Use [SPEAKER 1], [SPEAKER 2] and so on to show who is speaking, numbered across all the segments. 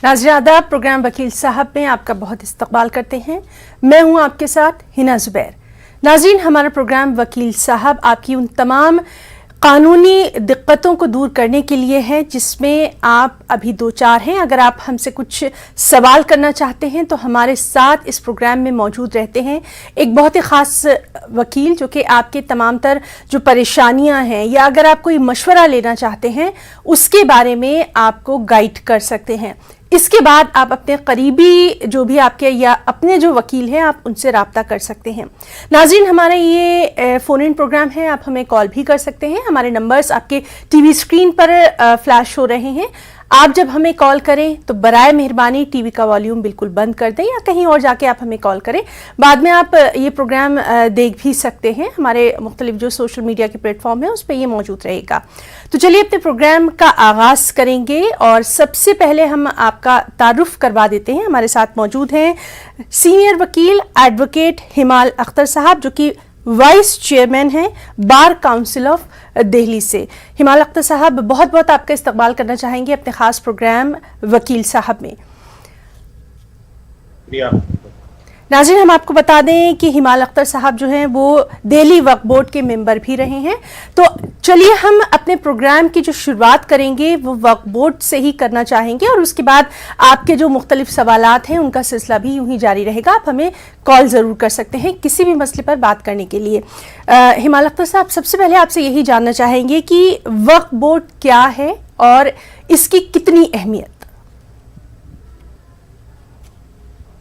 [SPEAKER 1] नाज़रीन आदाब, प्रोग्राम वकील साहब में आपका बहुत इस्तकबाल करते हैं। मैं हूं आपके साथ हिना ज़ुबैर। नाज़रीन, हमारा प्रोग्राम वकील साहब आपकी उन तमाम कानूनी दिक्कतों को दूर करने के लिए है जिसमें आप अभी दो चार हैं। अगर आप हमसे कुछ सवाल करना चाहते हैं तो हमारे साथ इस प्रोग्राम में मौजूद रहते हैं एक बहुत ही ख़ास वकील जो कि आपके तमाम तर जो परेशानियां हैं या अगर आप कोई मशवरा लेना चाहते हैं उसके बारे में आपको गाइड कर सकते हैं। इसके बाद आप अपने करीबी जो भी आपके या अपने जो वकील हैं आप उनसे रब्ता कर सकते हैं। नाज़रीन, हमारा ये फ़ोन इन प्रोग्राम है, आप हमें कॉल भी कर सकते हैं। हमारे नंबर्स आपके टीवी स्क्रीन पर फ्लैश हो रहे हैं। आप जब हमें कॉल करें तो बराए मेहरबानी टीवी का वॉल्यूम बिल्कुल बंद कर दें या कहीं और जाके आप हमें कॉल करें। बाद में आप ये प्रोग्राम देख भी सकते हैं, हमारे मुख्तलिफ जो सोशल मीडिया के प्लेटफॉर्म है उस पर ये मौजूद रहेगा। तो चलिए अपने प्रोग्राम का आगाज़ करेंगे और सबसे पहले हम आपका तारुफ करवा देते हैं। हमारे साथ मौजूद हैं सीनियर वकील एडवोकेट हिमाल अख्तर साहब जो कि वाइस चेयरमैन हैं बार काउंसिल ऑफ दिल्ली से। हिमाल अख्तर साहब, बहुत बहुत आपका इस्तकबाल करना चाहेंगे अपने खास प्रोग्राम वकील साहब में। नाज़रीन, हम आपको बता दें कि हिमाल अख्तर साहब जो हैं वो दिल्ली वक्फ बोर्ड के मेंबर भी रहे हैं। तो चलिए हम अपने प्रोग्राम की जो शुरुआत करेंगे वो वक्फ बोर्ड से ही करना चाहेंगे और उसके बाद आपके जो मुख्तलिफ सवालात हैं उनका सिलसिला भी यूं ही जारी रहेगा। आप हमें कॉल ज़रूर कर सकते हैं किसी भी मसले पर बात करने के लिए। हिमाल अख्तर साहब, सबसे पहले आपसे यही जानना चाहेंगे कि वक्फ बोर्ड क्या है और इसकी कितनी अहमियत?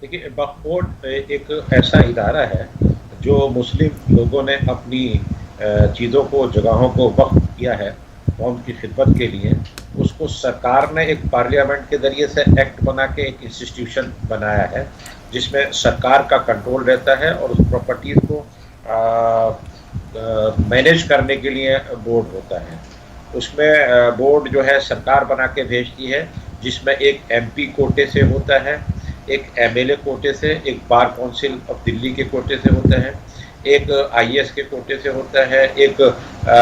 [SPEAKER 2] देखिए, वक्फ बोर्ड एक ऐसा इदारा है जो मुस्लिम लोगों ने अपनी चीज़ों को, जगहों को वक्फ किया है कौम की खिदमत के लिए। उसको सरकार ने एक पार्लियामेंट के ज़रिए से एक्ट बना के एक इंस्टीट्यूशन बनाया है जिसमें सरकार का कंट्रोल रहता है और उस प्रॉपर्टीज़ को मैनेज करने के लिए बोर्ड होता है। उसमें बोर्ड जो है सरकार बना के भेजती है जिसमें एक एमपी कोटे से होता है, एक एमएलए कोटे से, एक बार काउंसिल ऑफ दिल्ली के कोटे से होता है, एक आईएएस के कोटे से होता है, एक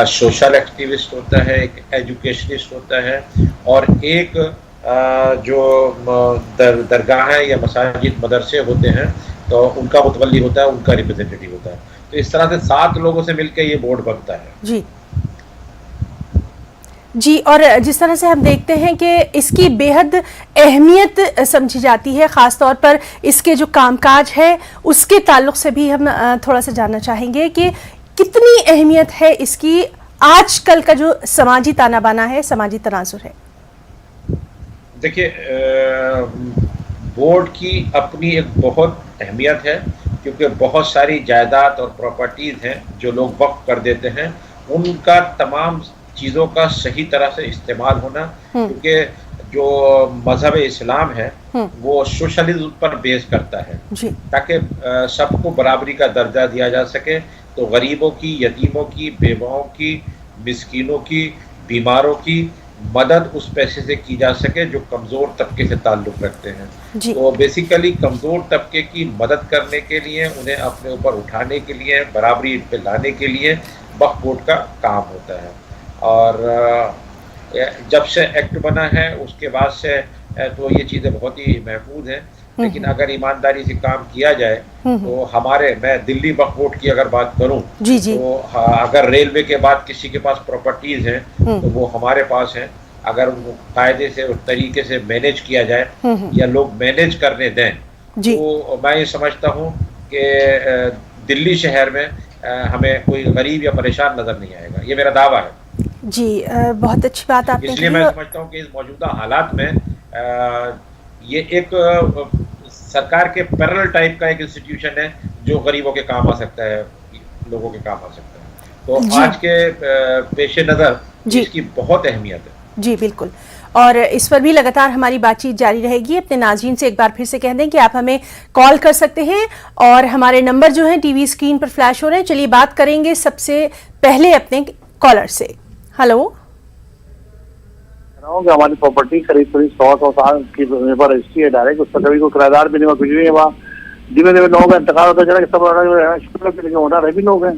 [SPEAKER 2] सोशल एक्टिविस्ट होता है, एक एजुकेशनिस्ट होता है और एक जो दरगाहें या मसाजिद मदरसे होते हैं तो उनका मुतवल्ली होता है, उनका रिप्रेजेंटेटिव होता है। तो इस तरह से 7 लोगों से मिलकर ये बोर्ड बनता है।
[SPEAKER 1] जी, और जिस तरह से हम देखते हैं कि इसकी बेहद अहमियत समझी जाती है, ख़ास तौर पर इसके जो कामकाज है उसके ताल्लुक़ से भी हम थोड़ा सा जानना चाहेंगे कि कितनी अहमियत है इसकी आजकल का जो समाजी ताना बाना है, समाजी तनाजुर है।
[SPEAKER 2] देखिए, बोर्ड की अपनी एक बहुत अहमियत है क्योंकि बहुत सारी जायदाद और प्रॉपर्टीज़ हैं जो लोग वक्फ कर देते हैं, उनका तमाम चीज़ों का सही तरह से इस्तेमाल होना, क्योंकि जो मज़हब इस्लाम है वो सोशलिज्म पर बेस करता है ताकि सबको बराबरी का दर्जा दिया जा सके। तो गरीबों की, यतीमों की, बेवाओं की, मिस्कीनों की, बीमारों की मदद उस पैसे से की जा सके जो कमज़ोर तबके से ताल्लुक़ रखते हैं। तो बेसिकली कमज़ोर तबके की मदद करने के लिए, उन्हें अपने ऊपर उठाने के लिए, बराबरी पे लाने के लिए वक्फ बोर्ड का काम होता है। और जब से एक्ट बना है उसके बाद से तो ये चीज़ें बहुत ही महफूज हैं, लेकिन अगर ईमानदारी से काम किया जाए तो मैं दिल्ली वक्फ बोर्ड की अगर बात करूं तो अगर रेलवे के बाद किसी के पास प्रॉपर्टीज़ हैं तो वो हमारे पास हैं। अगर वो कायदे से और तरीके से मैनेज किया जाए या लोग मैनेज करने दें तो मैं ये समझता हूँ कि दिल्ली शहर में हमें कोई गरीब या परेशान नज़र नहीं आएगा। ये मेरा दावा है।
[SPEAKER 1] जी, बहुत अच्छी बात आपने
[SPEAKER 2] इसलिए मैं समझता हूँ कि इस मौजूदा हालात में ये एक सरकार के पैरेलल टाइप का एक इंस्टीट्यूशन है जो गरीबों के काम आ सकता है, लोगों के काम आ सकता है। तो आज के पेश नज़र इसकी बहुत अहमियत है।
[SPEAKER 1] जी बिल्कुल, और इस पर भी लगातार हमारी बातचीत जारी रहेगी। अपने नाज़रीन से एक बार फिर से कह दें कि आप हमें कॉल कर सकते हैं और हमारे नंबर जो हैं टीवी स्क्रीन पर फ्लैश हो रहे हैं। चलिए बात करेंगे सबसे पहले अपने कॉलर से। हेलो,
[SPEAKER 3] हमारी प्रॉपर्टी करीब 100 साल की रजिस्ट्री है डायरेक्ट, उस पर कभी कोई किराएदार भी नहीं हुआ, कुछ भी नहीं हुआ। धीमे धीमे लोगों का इंतकाल होता चला कि सब ओनर भी लोग हैं।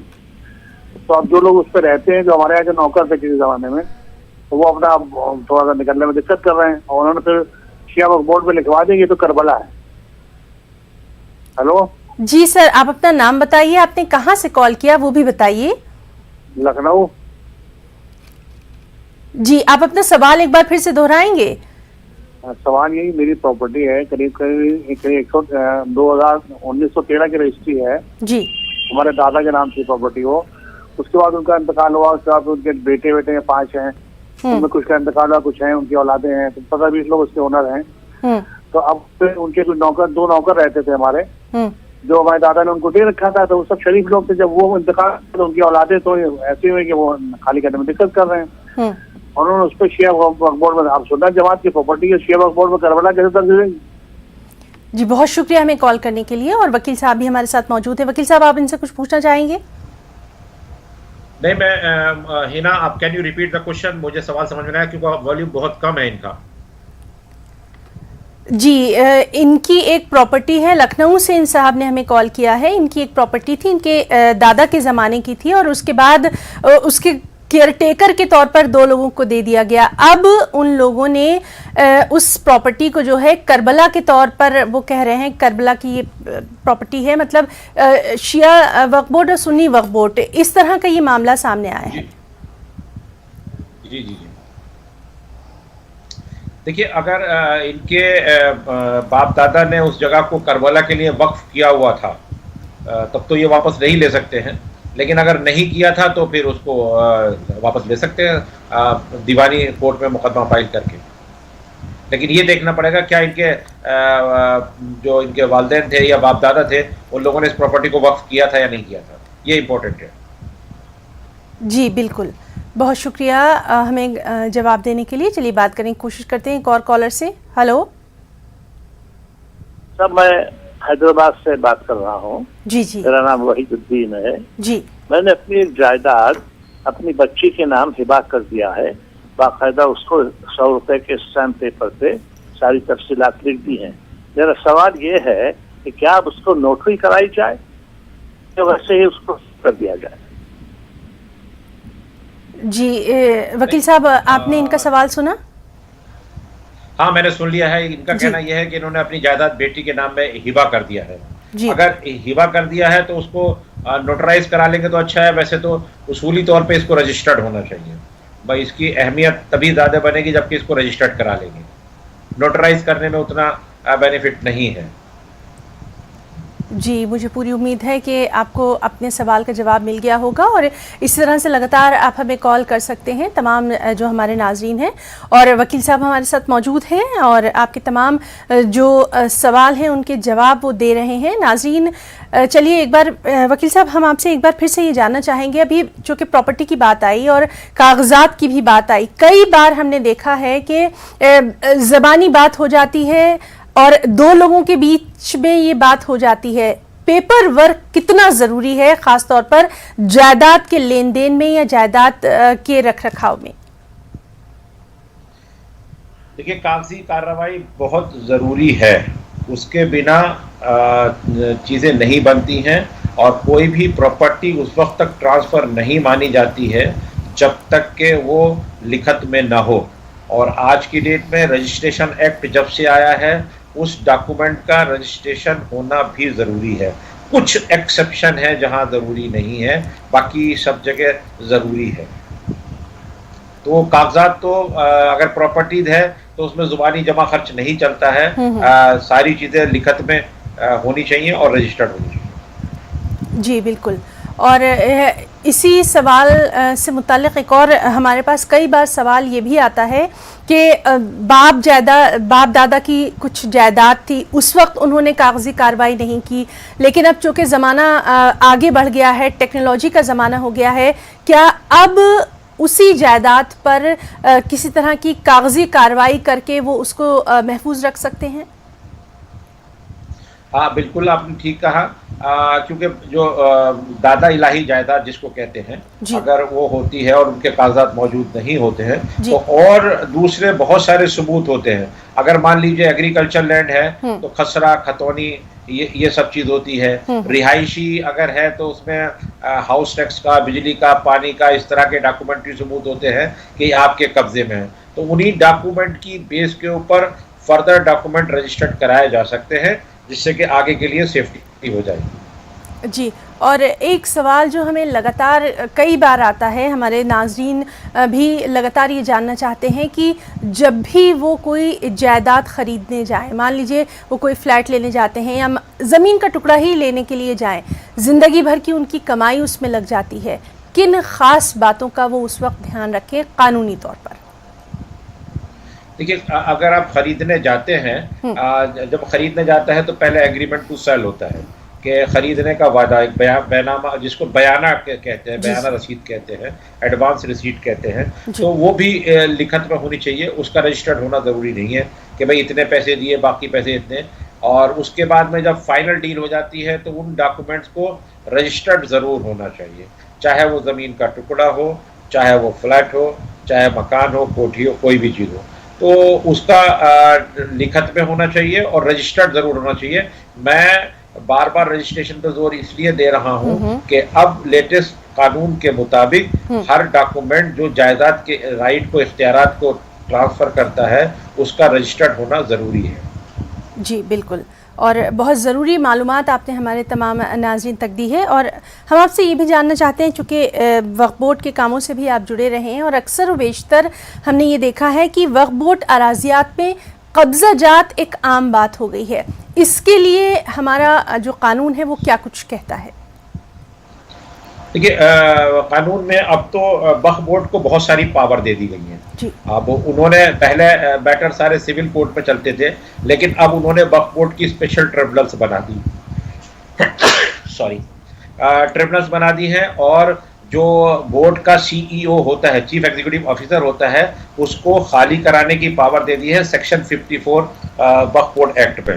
[SPEAKER 3] तो अब जो लोग उस पर रहते हैं, जो हमारे यहाँ के नौकर थे किसी जमाने में, तो वो अपना थोड़ा सा निकलने में दिक्कत कर रहे हैं और उन्होंने फिर शिया वक्फ बोर्ड में लिखवा देंगे तो करबला है। हेलो
[SPEAKER 1] जी सर, आप अपना नाम बताइए, आपने कहाँ से कॉल किया वो भी बताइए।
[SPEAKER 3] लखनऊ।
[SPEAKER 1] जी, आप अपना सवाल एक बार फिर से दोहराएंगे।
[SPEAKER 3] सवाल यही, मेरी प्रॉपर्टी है करीब करीब 1913 की रजिस्ट्री है
[SPEAKER 1] जी।
[SPEAKER 3] हमारे दादा के नाम से प्रॉपर्टी हो, उसके बाद उनका इंतकाल हुआ, उसके बाद उनके बेटे हैं 5 हैं, उनमें कुछ का इंतकाल हुआ, कुछ हैं उनकी औलादे हैं, तो 15-20 लोग उसके ओनर हैं। तो अब फिर उनके कुछ नौकर, 2 नौकर रहते थे हमारे, जो हमारे दादा ने उनको दे रखा था, तो वो सब शरीफ लोग थे। जब वो इंतकाल तो उनकी औलादे तो ऐसे हुए कि वो खाली करने में दिक्कत कर रहे हैं, और उन्होंने उस पर शिया वक्फ बोर्ड में, आप सुन्नत जमात की प्रॉपर्टी है, शिया वक्फ बोर्ड में करबला कैसे दर्ज देंगे?
[SPEAKER 1] जी, बहुत शुक्रिया हमें कॉल करने के लिए। और वकील साहब भी हमारे साथ मौजूद है। वकील साहब, आप इनसे कुछ पूछना चाहेंगे?
[SPEAKER 2] नहीं, मैं हिना, आप can you repeat the question? मुझे सवाल समझ में नहीं आया क्योंकि वॉल्यूम बहुत कम है इनका।
[SPEAKER 1] जी, इनकी एक प्रॉपर्टी है, लखनऊ से इन साहब ने हमें कॉल किया है। इनकी एक प्रॉपर्टी थी, इनके दादा के ज़माने की थी, और उसके बाद उसके केयरटेकर के तौर पर 2 लोगों को दे दिया गया। अब उन लोगों ने उस प्रॉपर्टी को जो है करबला के तौर पर, वो कह रहे हैं करबला की ये प्रॉपर्टी है, मतलब शिया वक्फ बोर्ड और सुन्नी वक्फ बोर्ड, इस तरह का ये मामला सामने आया है।
[SPEAKER 2] जी जी जी, देखिए, अगर इनके बाप दादा ने उस जगह को करबला के लिए वक्फ किया हुआ था तब तो ये वापस नहीं ले सकते हैं, लेकिन अगर नहीं किया था तो फिर उसको वापस ले सकते हैं दीवानी कोर्ट में मुकदमा फाइल करके। लेकिन ये देखना पड़ेगा क्या इनके जो इनके वालिदैन थे या बाप दादा थे, उन लोगों ने इस प्रॉपर्टी को वक्फ किया था या नहीं किया था, ये इम्पोर्टेंट है। जी
[SPEAKER 1] बिल्कुल, बहुत शुक्रिया हमें जवाब देने के लिए। चलिए बात करें, कोशिश करते हैं एक और कॉलर से। हेलो
[SPEAKER 3] सर, मैं हैदराबाद से बात कर रहा हूँ।
[SPEAKER 1] जी जी,
[SPEAKER 3] मेरा नाम वहीदुद्दीन है
[SPEAKER 1] जी।
[SPEAKER 3] मैंने अपनी एक जायदाद अपनी बच्ची के नाम हिबा कर दिया है, बाकायदा उसको 100 रुपए के स्टैम्प पेपर पे सारी तफसीलात लिख दी हैं। मेरा सवाल ये है कि क्या अब उसको नोटरी कराई जाए या वैसे ही उसको कर दिया जाए?
[SPEAKER 1] जी, वकील साहब, आपने इनका सवाल सुना?
[SPEAKER 2] हाँ, मैंने सुन लिया है। इनका कहना यह है कि इन्होंने अपनी जायदाद बेटी के नाम में हिबा कर दिया है। अगर हिबा कर दिया है तो उसको नोटराइज करा लेंगे तो अच्छा है, वैसे तो उसूली तौर पे इसको रजिस्टर्ड होना चाहिए। भाई, इसकी अहमियत तभी ज़्यादा बनेगी जबकि इसको रजिस्टर्ड करा लेंगे। नोटराइज करने में उतना बेनिफिट नहीं है।
[SPEAKER 1] जी, मुझे पूरी उम्मीद है कि आपको अपने सवाल का जवाब मिल गया होगा, और इस तरह से लगातार आप हमें कॉल कर सकते हैं, तमाम जो हमारे नाज़रीन हैं। और वकील साहब हमारे साथ मौजूद हैं और आपके तमाम जो सवाल हैं उनके जवाब वो दे रहे हैं। नाज़रीन, चलिए एक बार वकील साहब, हम आपसे एक बार फिर से ये जानना चाहेंगे, अभी जो कि प्रॉपर्टी की बात आई और कागजात की भी बात आई, कई बार हमने देखा है कि ज़बानी बात हो जाती है और 2 लोगों के बीच में ये बात हो जाती है। पेपर वर्क कितना ज़रूरी है, ख़ास तौर पर जायदाद के लेन देन में या जायदाद के रख रखाव में?
[SPEAKER 2] देखिए, कागजी कार्रवाई बहुत ज़रूरी है, उसके बिना चीज़ें नहीं बनती हैं, और कोई भी प्रॉपर्टी उस वक्त तक ट्रांसफ़र नहीं मानी जाती है जब तक कि वो लिखत में ना हो। और आज की डेट में रजिस्ट्रेशन एक्ट जब से आया है, उस डॉक्यूमेंट का रजिस्ट्रेशन होना भी ज़रूरी है। कुछ एक्सेप्शन है जहां ज़रूरी नहीं है, बाकी सब जगह ज़रूरी है। तो कागजात तो अगर प्रॉपर्टीज है तो उसमें ज़ुबानी जमा खर्च नहीं चलता है, सारी चीज़ें लिखत में होनी चाहिए और रजिस्टर्ड होनी चाहिए।
[SPEAKER 1] जी बिल्कुल। और इसी सवाल से मुताल्लिक़ एक और हमारे पास कई बार सवाल ये भी आता है कि बाप दादा की कुछ जायदाद थी, उस वक्त उन्होंने कागजी कार्रवाई नहीं की, लेकिन अब चूँकि ज़माना आगे बढ़ गया है, टेक्नोलॉजी का ज़माना हो गया है, क्या अब उसी जायदाद पर किसी तरह की कागजी कार्रवाई करके वो उसको महफूज रख सकते हैं?
[SPEAKER 2] हाँ, बिल्कुल, आपने ठीक कहा। क्योंकि जो दादा इलाही जायदाद जिसको कहते हैं, अगर वो होती है और उनके कागजात मौजूद नहीं होते हैं तो और दूसरे बहुत सारे सबूत होते हैं। अगर मान लीजिए एग्रीकल्चर लैंड है तो खसरा, खतौनी, ये सब चीज़ होती है। रिहायशी अगर है तो उसमें हाउस टैक्स का, बिजली का, पानी का, इस तरह के डॉक्यूमेंट्री सबूत होते हैं कि आपके कब्जे में है। तो उन्हीं डॉक्यूमेंट की बेस के ऊपर फर्दर डॉक्यूमेंट रजिस्टर्ड कराए जा सकते हैं, जिससे कि आगे के लिए सेफ्टी हो जाएगी।
[SPEAKER 1] जी, और एक सवाल जो हमें लगातार कई बार आता है, हमारे नाज़रीन भी लगातार ये जानना चाहते हैं कि जब भी वो कोई जायदाद ख़रीदने जाएं, मान लीजिए वो कोई फ़्लैट लेने जाते हैं या ज़मीन का टुकड़ा ही लेने के लिए जाएं, ज़िंदगी भर की उनकी कमाई उसमें लग जाती है, किन ख़ास बातों का वो उस वक्त ध्यान रखें कानूनी तौर पर?
[SPEAKER 2] देखिए, अगर आप खरीदने जाते हैं, जब खरीदने जाता है तो पहले एग्रीमेंट टू सेल होता है कि खरीदने का वादा, एक बयानामा, जिसको बयाना कहते हैं, बयाना रसीद कहते हैं, एडवांस रिसीट कहते हैं, तो वो भी लिखत में होनी चाहिए। उसका रजिस्टर्ड होना ज़रूरी नहीं है कि भाई इतने पैसे दिए, बाकी पैसे इतने। और उसके बाद में जब फाइनल डील हो जाती है तो उन डॉक्यूमेंट्स को रजिस्टर्ड ज़रूर होना चाहिए, चाहे वो ज़मीन का टुकड़ा हो, चाहे वो फ्लैट हो, चाहे मकान हो, कोठी हो, कोई भी चीज़ हो, तो उसका लिखत में होना चाहिए और रजिस्टर्ड ज़रूर होना चाहिए। मैं बार बार रजिस्ट्रेशन पर जोर इसलिए दे रहा हूँ कि अब लेटेस्ट कानून के मुताबिक हर डॉक्यूमेंट जो जायदाद के राइट को, इख्तियारात को ट्रांसफ़र करता है, उसका रजिस्टर्ड होना ज़रूरी है।
[SPEAKER 1] जी बिल्कुल, और बहुत ज़रूरी मालूमात आपने हमारे तमाम नाज़रीन तक दी है। और हम आपसे ये भी जानना चाहते हैं, चूँकि वक्फ बोर्ड के कामों से भी आप जुड़े रहे हैं और अक्सर व बेशतर हमने ये देखा है कि वक्फ बोर्ड अराज़ियात में कब्ज़ा जात एक आम बात हो गई है, इसके लिए हमारा जो कानून है वो क्या कुछ कहता है?
[SPEAKER 2] देखिए, कानून में अब तो वक्फ बोर्ड को बहुत सारी पावर दे दी गई हैं। अब उन्होंने पहले मैटर सारे सिविल कोर्ट पे चलते थे, लेकिन अब उन्होंने वक्फ बोर्ड की स्पेशल ट्रिब्यूनल्स बना दी ट्रिब्यूनल्स बना दी हैं, और जो बोर्ड का CEO होता है, चीफ एग्जीक्यूटिव ऑफिसर होता है, उसको खाली कराने की पावर दे दी है सेक्शन 54 वक्फ बोर्ड एक्ट पे।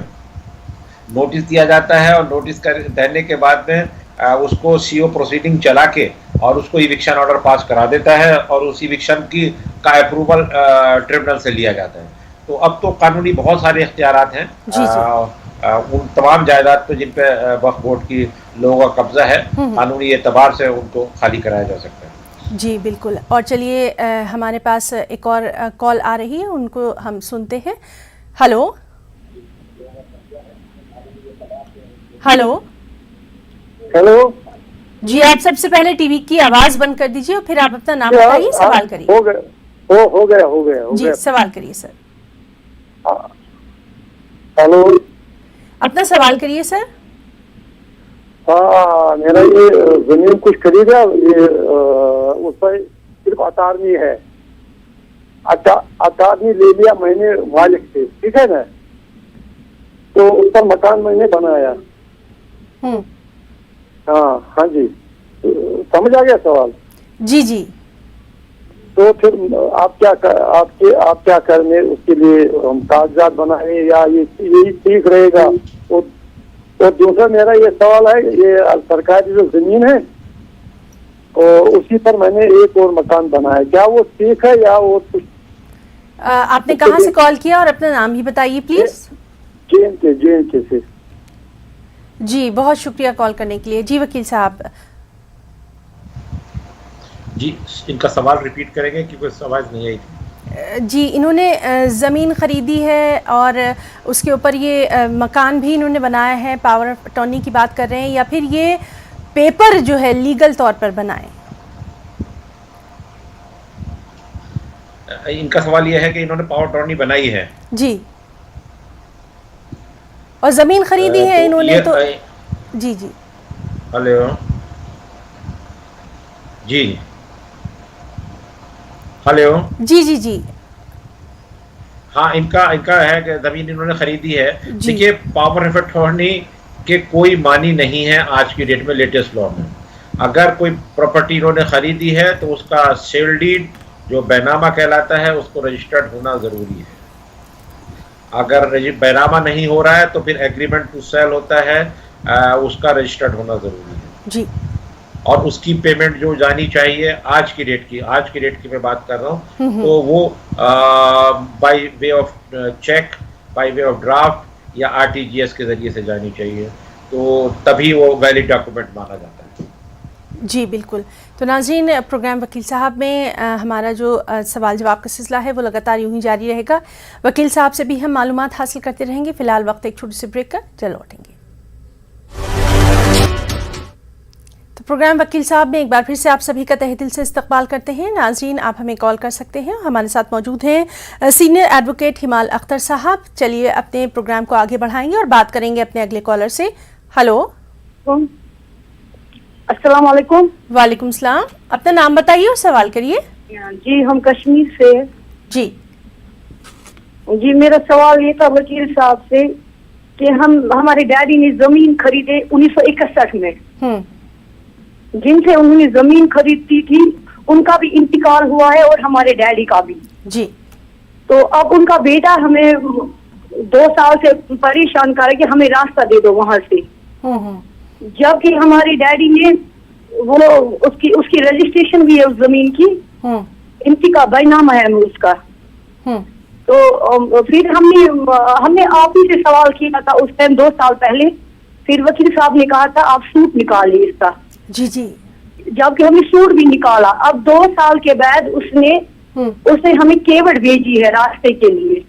[SPEAKER 2] नोटिस दिया जाता है और नोटिस देने के बाद में उसको CO प्रोसीडिंग चला के और उसको इविक्शन ऑर्डर पास करा देता है, और उस इविक्शन का अप्रूवल ट्रिब्यूनल से लिया जाता है। तो अब तो कानूनी बहुत सारे इख्तियारात हैं उन तमाम जायदाद पे जिन पे वक्फ बोर्ड की लोगों का कब्जा है, कानूनी एतबार से उनको खाली कराया जा सकता है।
[SPEAKER 1] जी बिल्कुल, और चलिए हमारे पास एक और कॉल आ रही है, उनको हम सुनते हैं। हेलो हेलो
[SPEAKER 3] हेलो
[SPEAKER 1] जी, आप सबसे पहले टीवी की आवाज बंद कर दीजिए और फिर आप अपना नाम बताइए, सवाल करिए।
[SPEAKER 3] हो गया
[SPEAKER 1] जी, सवाल करिए सर।
[SPEAKER 3] हेलो,
[SPEAKER 1] अपना सवाल करिए सर।
[SPEAKER 3] हाँ, मेरा ये जमीन कुछ खरीदा, ये उस पर सिर्फ अतारनी है, अतारनी ले लिया मैंने मालिक से, ठीक है ना, तो उस पर मकान मैंने बनाया। हाँ जी, समझ आ गया सवाल? जी जी। तो फिर आप क्या करने उसके लिए हम कागजात बनाए या यही ठीक रहेगा? और दूसरा मेरा ये सवाल है, ये सरकारी जो जमीन है और उसी पर मैंने एक और मकान बनाया, क्या वो ठीक है या वो कुछ?
[SPEAKER 1] आपने कहाँ से कॉल किया और अपना नाम भी बताइए प्लीज।
[SPEAKER 3] JNK से।
[SPEAKER 1] जी बहुत शुक्रिया कॉल करने के लिए। जी वकील साहब।
[SPEAKER 2] जी, इनका सवाल रिपीट करेंगे क्योंकि आवाज़ नहीं आई थी।
[SPEAKER 1] जी, इन्होंने ज़मीन ख़रीदी है और उसके ऊपर ये मकान भी इन्होंने बनाया है, पावर ऑफ अटॉर्नी की बात कर रहे हैं, या फिर ये पेपर जो है लीगल तौर पर बनाए?
[SPEAKER 2] इनका सवाल ये है कि इन्होंने पावर ऑफ अटॉर्नी बनाई है
[SPEAKER 1] जी, और ज़मीन खरीदी है इन्होंने, तो जी जी।
[SPEAKER 2] हेलो जी, हेलो
[SPEAKER 1] जी जी जी।
[SPEAKER 2] हाँ, इनका है कि ज़मीन इन्होंने खरीदी है। देखिए, पावर ऑफ अटॉर्नी के कोई मानी नहीं है आज की डेट में लेटेस्ट लॉ में। अगर कोई प्रॉपर्टी इन्होंने खरीदी है तो उसका सेल डीड जो बैनामा कहलाता है उसको रजिस्टर्ड होना ज़रूरी है। अगर बैनामा नहीं हो रहा है तो फिर एग्रीमेंट टू सेल होता है, उसका रजिस्टर्ड होना ज़रूरी है
[SPEAKER 1] जी। और
[SPEAKER 2] उसकी पेमेंट जो जानी चाहिए आज की डेट की मैं बात कर रहा हूँ, तो वो by way of check, by way of draft या RTGS के ज़रिए से जानी चाहिए, तो तभी वो वैलिड डॉक्यूमेंट माना जाता है।
[SPEAKER 1] जी बिल्कुल। तो नाज़रीन, प्रोग्राम वकील साहब में हमारा जो सवाल जवाब का सिलसिला है वो लगातार यूं ही जारी रहेगा। वकील साहब से भी हम मालूमात हासिल करते रहेंगे। फ़िलहाल वक्त एक छोटी सी ब्रेक का, चल लौटेंगे। तो प्रोग्राम वकील साहब में एक बार फिर से आप सभी का तहे दिल से इस्तकबाल करते हैं। नाज़रीन, आप हमें कॉल कर सकते हैं। हमारे साथ मौजूद हैं सीनियर एडवोकेट हिमाल अख्तर साहब। चलिए अपने प्रोग्राम को आगे बढ़ाएंगे और बात करेंगे अपने अगले कॉलर से। हेलो,
[SPEAKER 4] अस्सलाम वालेकुम।
[SPEAKER 1] वालेकुम सलाम। अपना नाम बताइए और सवाल करिए।
[SPEAKER 4] जी, हम कश्मीर से। जी, मेरा सवाल ये था वकील साहब से कि हमारे डैडी ने जमीन खरीदे 1961 में। जिनसे उन्होंने जमीन खरीदी थी उनका भी इंतकाल हुआ है और हमारे डैडी का भी।
[SPEAKER 1] जी।
[SPEAKER 4] तो अब उनका बेटा हमें 2 साल से परेशान कर रहा है कि हमें रास्ता दे दो वहां से। जबकि हमारे डैडी ने वो उसकी रजिस्ट्रेशन भी है उस जमीन की, इंतकाल बैनामा है उसका। तो फिर हमने आप ही से सवाल किया था उस टाइम 2 साल पहले। फिर वकील साहब ने कहा था आप सूट निकालिए इसका।
[SPEAKER 1] जी जी।
[SPEAKER 4] जबकि हमने सूट भी निकाला। अब 2 साल के बाद उसने हमें केवट भेजी है रास्ते के लिए।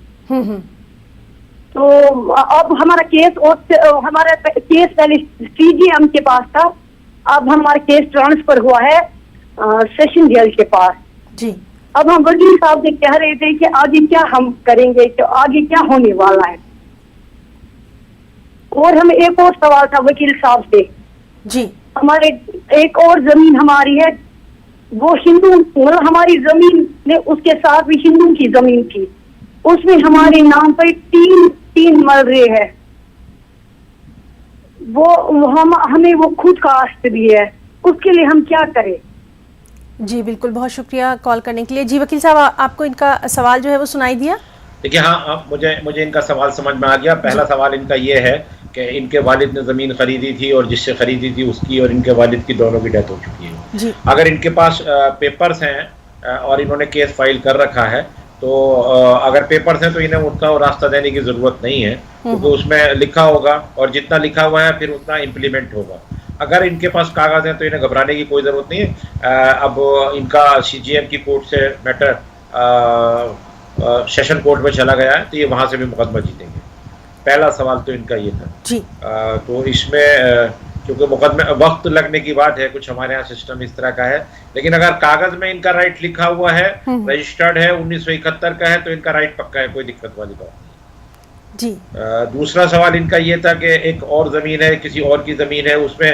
[SPEAKER 4] तो अब हमारा केस पहले CJM के पास था, अब हमारा केस ट्रांसफर हुआ है सेशन जज के पास।
[SPEAKER 1] जी।
[SPEAKER 4] अब हम वकील साहब से कह रहे थे कि आगे क्या हम करेंगे, तो आगे क्या होने वाला है। और हमें एक और सवाल था वकील साहब से।
[SPEAKER 1] जी।
[SPEAKER 4] हमारे एक और जमीन हमारी है, वो हिंदू, मतलब हमारी जमीन ने उसके साथ भी हिंदू की जमीन थी, उसमें हमारे नाम पर तीन मर्रे है। वो हमें वो खुद का आस्त भी है, उसके लिए हम क्या करें।
[SPEAKER 1] जी बिल्कुल, बहुत शुक्रिया कॉल करने के लिए। जी वकील साहब, आपको इनका सवाल जो है वो सुनाई दिया?
[SPEAKER 2] देखिए, हाँ, मुझे इनका सवाल समझ में आ गया। पहला सवाल इनका ये है कि इनके वालिद ने ज़मीन खरीदी थी और जिससे खरीदी थी उसकी और इनके वालिद की दोनों की डेथ हो चुकी है।
[SPEAKER 1] जी।
[SPEAKER 2] अगर इनके पास पेपर्स हैं और इन्होंने केस फाइल कर रखा है, तो अगर पेपर्स हैं तो इन्हें उनका रास्ता देने की ज़रूरत नहीं है, क्योंकि उसमें लिखा होगा और जितना लिखा हुआ है फिर उतना इम्प्लीमेंट होगा। अगर इनके पास कागज़ हैं तो इन्हें घबराने की कोई ज़रूरत नहीं है। अब इनका CJM की कोर्ट से मैटर सेशन कोर्ट में चला गया है, तो ये वहाँ से भी मुकदमा जीतेंगे। पहला सवाल तो इनका ये था।
[SPEAKER 1] जी।
[SPEAKER 2] तो इसमें क्योंकि मुकदमे वक्त लगने की बात है, कुछ हमारे यहाँ सिस्टम इस तरह का है, लेकिन अगर कागज में इनका राइट लिखा हुआ है, रजिस्टर्ड है, 1971 का है, तो इनका राइट पक्का है, कोई दिक्कत वाली बात नहीं।
[SPEAKER 1] जी।
[SPEAKER 2] दूसरा सवाल इनका ये था कि एक और ज़मीन है, किसी और की ज़मीन है, उसमें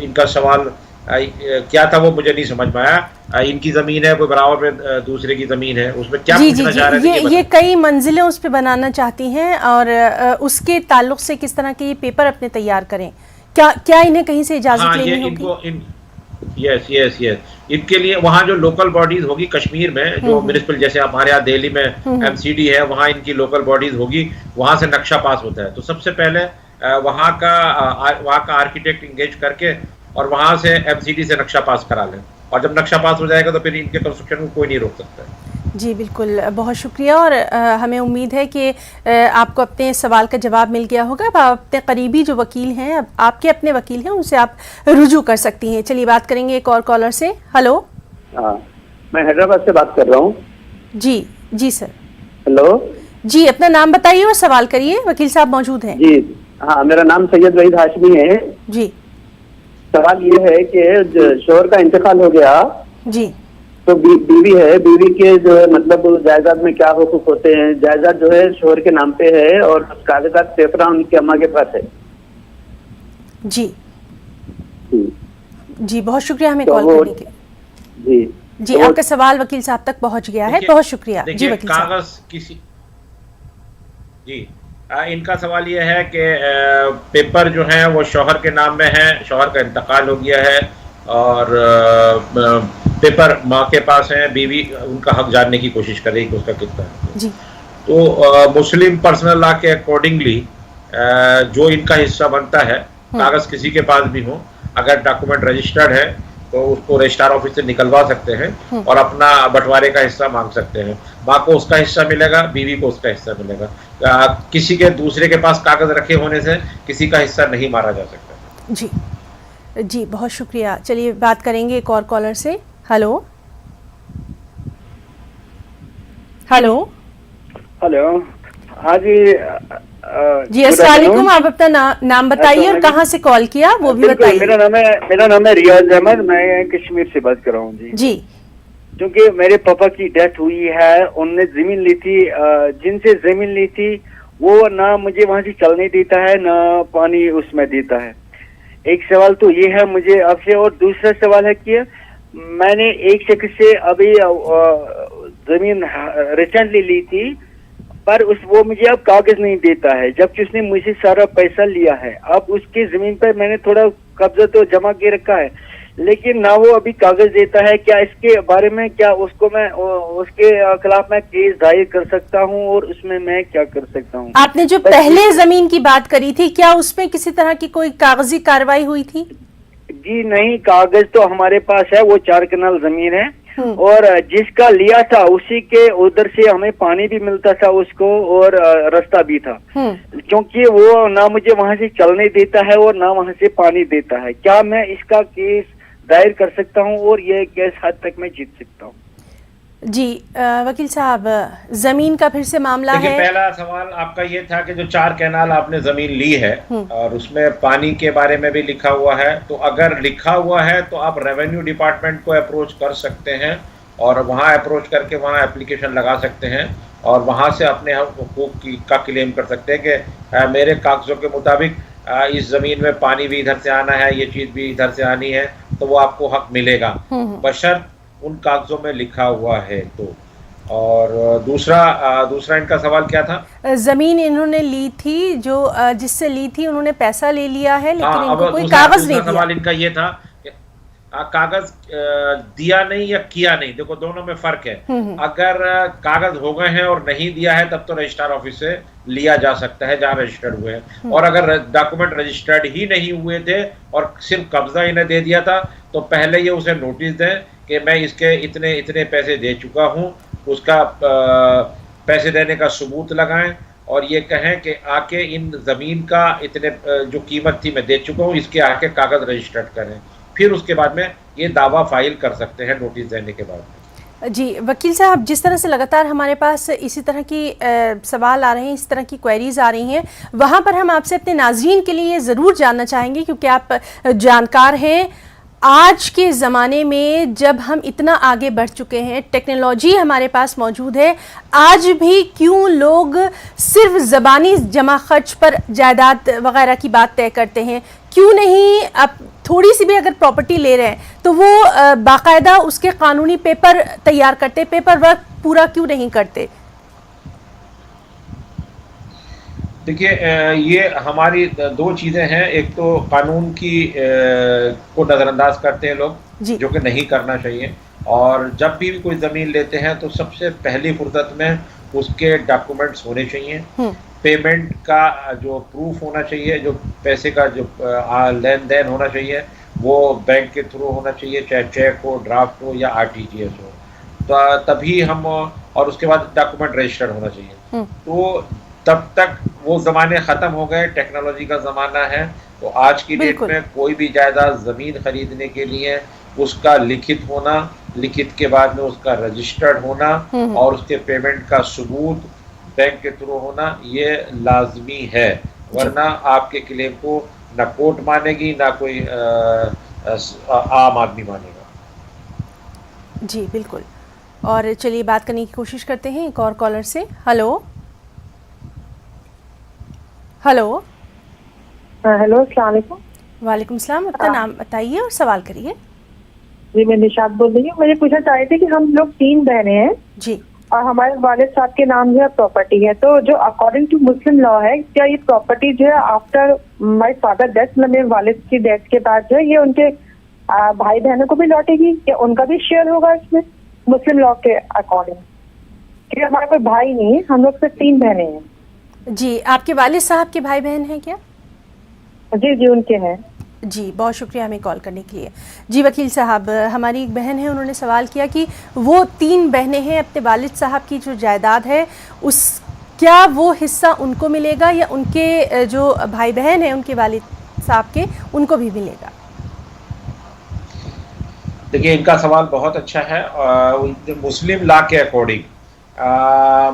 [SPEAKER 2] इनका सवाल क्या था वो मुझे नहीं समझ में आया। इनकी ज़मीन है, कोई बराबर में दूसरे की ज़मीन है, उसमें क्या पूछना चाह रहे थे?
[SPEAKER 1] ये कई मंजिलें उस पर बनाना चाहती हैं और उसके ताल्लुक से किस तरह के ये पेपर अपने तैयार करें, क्या इन्हें कहीं से इजाज़त लेनी होगी?
[SPEAKER 2] यस, इनके लिए वहाँ जो लोकल बॉडीज होगी कश्मीर में, जो म्युनिसिपल, जैसे हमारे यहाँ दिल्ली में MCD है, वहाँ इनकी लोकल बॉडीज होगी, वहाँ से नक्शा पास होता है। तो सबसे पहले वहाँ का आर्किटेक्ट इंगेज करके और वहाँ से MCD से नक्शा पास करा लें, और जब नक्शा पास हो जाएगा तो फिर इनके कंस्ट्रक्शन को कोई नहीं रोक सकता।
[SPEAKER 1] जी बिल्कुल, बहुत शुक्रिया। और हमें उम्मीद है कि आपको अपने सवाल का जवाब मिल गया होगा। अब अपने करीबी जो वकील हैं, आपके अपने वकील हैं, उनसे आप रुजू कर सकती हैं। चलिए बात करेंगे एक और कॉलर से। हेलो।
[SPEAKER 3] मैं हैदराबाद से बात कर रहा हूँ।
[SPEAKER 1] जी सर।
[SPEAKER 3] हेलो
[SPEAKER 1] जी, अपना नाम बताइए और सवाल करिए, वकील साहब मौजूद हैं।
[SPEAKER 3] जी हाँ, मेरा नाम सैयद वहीद हाशमी है।
[SPEAKER 1] जी।
[SPEAKER 3] सवाल ये है कि शोहर का इंतकाल हो गया
[SPEAKER 1] जी,
[SPEAKER 3] तो बीवी है, बीवी के जो है मतलब जायदाद में क्या हुकूक होते हैं? जायदाद जो है शोहर के नाम पे है और कागजात पेपरा उनकी अम्मा के पास है। जी, बहुत शुक्रिया हमें कॉल करने के। जी, आपका सवाल वकील साहब तक पहुंच गया है, बहुत शुक्रिया। जी वकील साहब।
[SPEAKER 2] कागज किसी इनका सवाल ये है कि पेपर जो है वो शौहर के नाम में है, शौहर का इंतकाल हो गया है और पेपर माँ के पास है, बीवी उनका हक जानने की कोशिश कर रही कि उसका कितना है।
[SPEAKER 1] जी।
[SPEAKER 2] तो मुस्लिम पर्सनल लॉ के अकॉर्डिंगली जो इनका हिस्सा बनता है, कागज किसी के पास भी हो, अगर डॉक्यूमेंट रजिस्टर्ड है तो उसको रजिस्ट्रार ऑफिस से निकलवा सकते हैं और अपना बंटवारे का हिस्सा मांग सकते हैं। माँ को उसका हिस्सा मिलेगा, बीवी को उसका हिस्सा मिलेगा। किसी के दूसरे के पास कागज रखे होने से किसी का हिस्सा नहीं मारा जा सकता।
[SPEAKER 1] जी, जी बहुत शुक्रिया। चलिए बात करेंगे एक और कॉलर से। हेलो हेलो
[SPEAKER 5] हेलो, हाँ जी
[SPEAKER 1] जी अस्सलाम वालेकुम। आप अपना नाम बताइए और कहाँ से कॉल किया वो भी बताइए।
[SPEAKER 5] मेरा नाम है रियाज अहमद, मैं कश्मीर से बात कर रहा हूँ जी।
[SPEAKER 1] जी
[SPEAKER 5] क्योंकि मेरे पापा की डेथ हुई है, उनने जमीन ली थी, जिनसे जमीन ली थी वो ना मुझे वहाँ से चलने देता है ना पानी उसमें देता है। एक सवाल तो ये है मुझे आपसे, और दूसरा सवाल है कि मैंने एक शख्स से अभी जमीन रिसेंटली ली थी, पर वो मुझे अब कागज नहीं देता है, जबकि उसने मुझे सारा पैसा लिया है। अब उसकी जमीन पर मैंने थोड़ा कब्जा तो जमा के रखा है, लेकिन ना वो अभी कागज देता है। क्या इसके बारे में क्या उसको मैं उसके खिलाफ मैं केस दायर कर सकता हूँ, और उसमें मैं क्या कर सकता हूँ?
[SPEAKER 1] आपने जो पहले जमीन की बात करी थी, क्या उसमें किसी तरह की कोई कागजी कार्रवाई हुई थी?
[SPEAKER 5] जी नहीं, कागज तो हमारे पास है, वो 4 कनाल जमीन है, और जिसका लिया था उसी के उधर से हमें पानी भी मिलता था उसको, और रास्ता भी था, क्योंकि वो ना मुझे वहाँ से चलने देता है और ना वहाँ से पानी देता है। क्या मैं इसका केस दायर कर सकता हूँ और ये केस हद तक मैं जीत सकता हूँ?
[SPEAKER 1] जी वकील साहब, जमीन का फिर से मामला है।
[SPEAKER 2] पहला सवाल आपका ये था कि जो 4 कैनाल आपने जमीन ली है और उसमें पानी के बारे में भी लिखा हुआ है, तो अगर लिखा हुआ है तो आप रेवेन्यू डिपार्टमेंट को अप्रोच कर सकते हैं और वहाँ अप्रोच करके वहाँ एप्लीकेशन लगा सकते हैं और वहाँ से अपने हुकूक का क्लेम कर सकते हैं कि मेरे कागजों के मुताबिक इस जमीन में पानी भी इधर से आना है, ये चीज भी इधर से आनी है, तो वो आपको हक मिलेगा बशर्त उन कागजों में लिखा हुआ है तो। और दूसरा इनका सवाल क्या था?
[SPEAKER 1] जमीन इन्होंने ली थी, जो जिससे ली थी उन्होंने पैसा ले लिया है, लेकिन इनको कोई कागज नहीं दिया।
[SPEAKER 2] सवाल इनका ये था कि कागज दिया नहीं या किया नहीं, देखो दोनों में फर्क है। अगर कागज हो गए हैं और नहीं दिया है तब तो रजिस्ट्रार ऑफिस से लिया जा सकता है जहाँ रजिस्टर्ड हुए हैं, और अगर डॉक्यूमेंट रजिस्टर्ड ही नहीं हुए थे और सिर्फ कब्जा इन्हें दे दिया था तो पहले ये उसे नोटिस दें कि मैं इसके इतने इतने पैसे दे चुका हूँ, उसका पैसे देने का सबूत लगाएं और ये कहें कि आके इन ज़मीन का इतने जो कीमत थी मैं दे चुका हूँ, इसके आके कागज़ रजिस्टर्ड करें। फिर उसके बाद में ये दावा फाइल कर सकते हैं नोटिस देने के बाद।
[SPEAKER 1] जी वकील साहब, जिस तरह से लगातार हमारे पास इसी तरह की सवाल आ रहे हैं, इस तरह की क्वेरीज आ रही हैं, वहाँ पर हम आपसे अपने नाज़रीन के लिए ज़रूर जानना चाहेंगे, क्योंकि आप जानकार हैं आज के ज़माने में जब हम इतना आगे बढ़ चुके हैं, टेक्नोलॉजी हमारे पास मौजूद है, आज भी क्यों लोग सिर्फ ज़बानी जमा खर्च पर जायदाद वगैरह की बात तय करते हैं? क्यों नहीं अब थोड़ी सी भी अगर प्रॉपर्टी ले रहे हैं तो वो बाकायदा उसके कानूनी पेपर तैयार करते, पेपर वर्क पूरा क्यों नहीं करते?
[SPEAKER 2] देखिए ये हमारी 2 चीज़ें हैं। एक तो कानून की को नज़रअंदाज करते हैं लोग, जो कि नहीं करना चाहिए, और जब भी कोई ज़मीन लेते हैं तो सबसे पहली फुर्सत में उसके डॉक्यूमेंट्स होने चाहिए, पेमेंट का जो प्रूफ होना चाहिए, जो पैसे का जो लेन देन होना चाहिए वो बैंक के थ्रू होना चाहिए, चाहे चेक हो, ड्राफ्ट हो या RTGS हो, तो तभी हम, और उसके बाद डॉक्यूमेंट रजिस्टर्ड होना चाहिए। तो तब तक वो ज़माने ख़त्म हो गए, टेक्नोलॉजी का ज़माना है। तो आज की डेट में कोई भी जायदाद ज़मीन खरीदने के लिए उसका लिखित होना, लिखित के बाद में उसका रजिस्टर्ड होना और उसके पेमेंट का सबूत बैंक के थ्रू होना, ये लाजमी है, वरना आपके क्लेम को ना कोर्ट मानेगी ना कोई आम आदमी मानेगा।
[SPEAKER 1] जी बिल्कुल। और चलिए बात करने की कोशिश करते हैं एक और कॉलर से। हेलो हेलो
[SPEAKER 6] हेलो, अस्सलाम वालेकुम।
[SPEAKER 1] वालेकुम सलाम। अपना नाम बताइए और सवाल करिए।
[SPEAKER 6] जी मैं निशात बोल रही हूँ। मुझे पूछना चाह रही थी कि हम लोग 3 बहनें हैं
[SPEAKER 1] जी, और
[SPEAKER 6] हमारे वालिद साहब के नाम जो है प्रॉपर्टी है, तो जो अकॉर्डिंग टू मुस्लिम लॉ है, क्या ये प्रॉपर्टी जो है आफ्टर माय फादर डेथ, मतलब मेरे वालिद की डेथ के बाद जो है ये उनके भाई बहनों को भी लौटेगी, या उनका भी शेयर होगा इसमें मुस्लिम लॉ के अकॉर्डिंग? क्योंकि हमारा कोई भाई नहीं है, हम लोग सिर्फ 3 बहनें हैं।
[SPEAKER 1] जी आपके वालिद साहब के भाई बहन हैं क्या?
[SPEAKER 6] जी जी उनके हैं।
[SPEAKER 1] जी बहुत शुक्रिया हमें कॉल करने के लिए। जी वकील साहब, हमारी एक बहन है, उन्होंने सवाल किया कि वो 3 बहनें हैं, अपने वालिद साहब की जो जायदाद है उस क्या वो हिस्सा उनको मिलेगा या उनके जो भाई बहन हैं उनके वालिद साहब के उनको भी मिलेगा?
[SPEAKER 2] देखिए, इनका सवाल बहुत अच्छा है। मुस्लिम लॉ के अकॉर्डिंग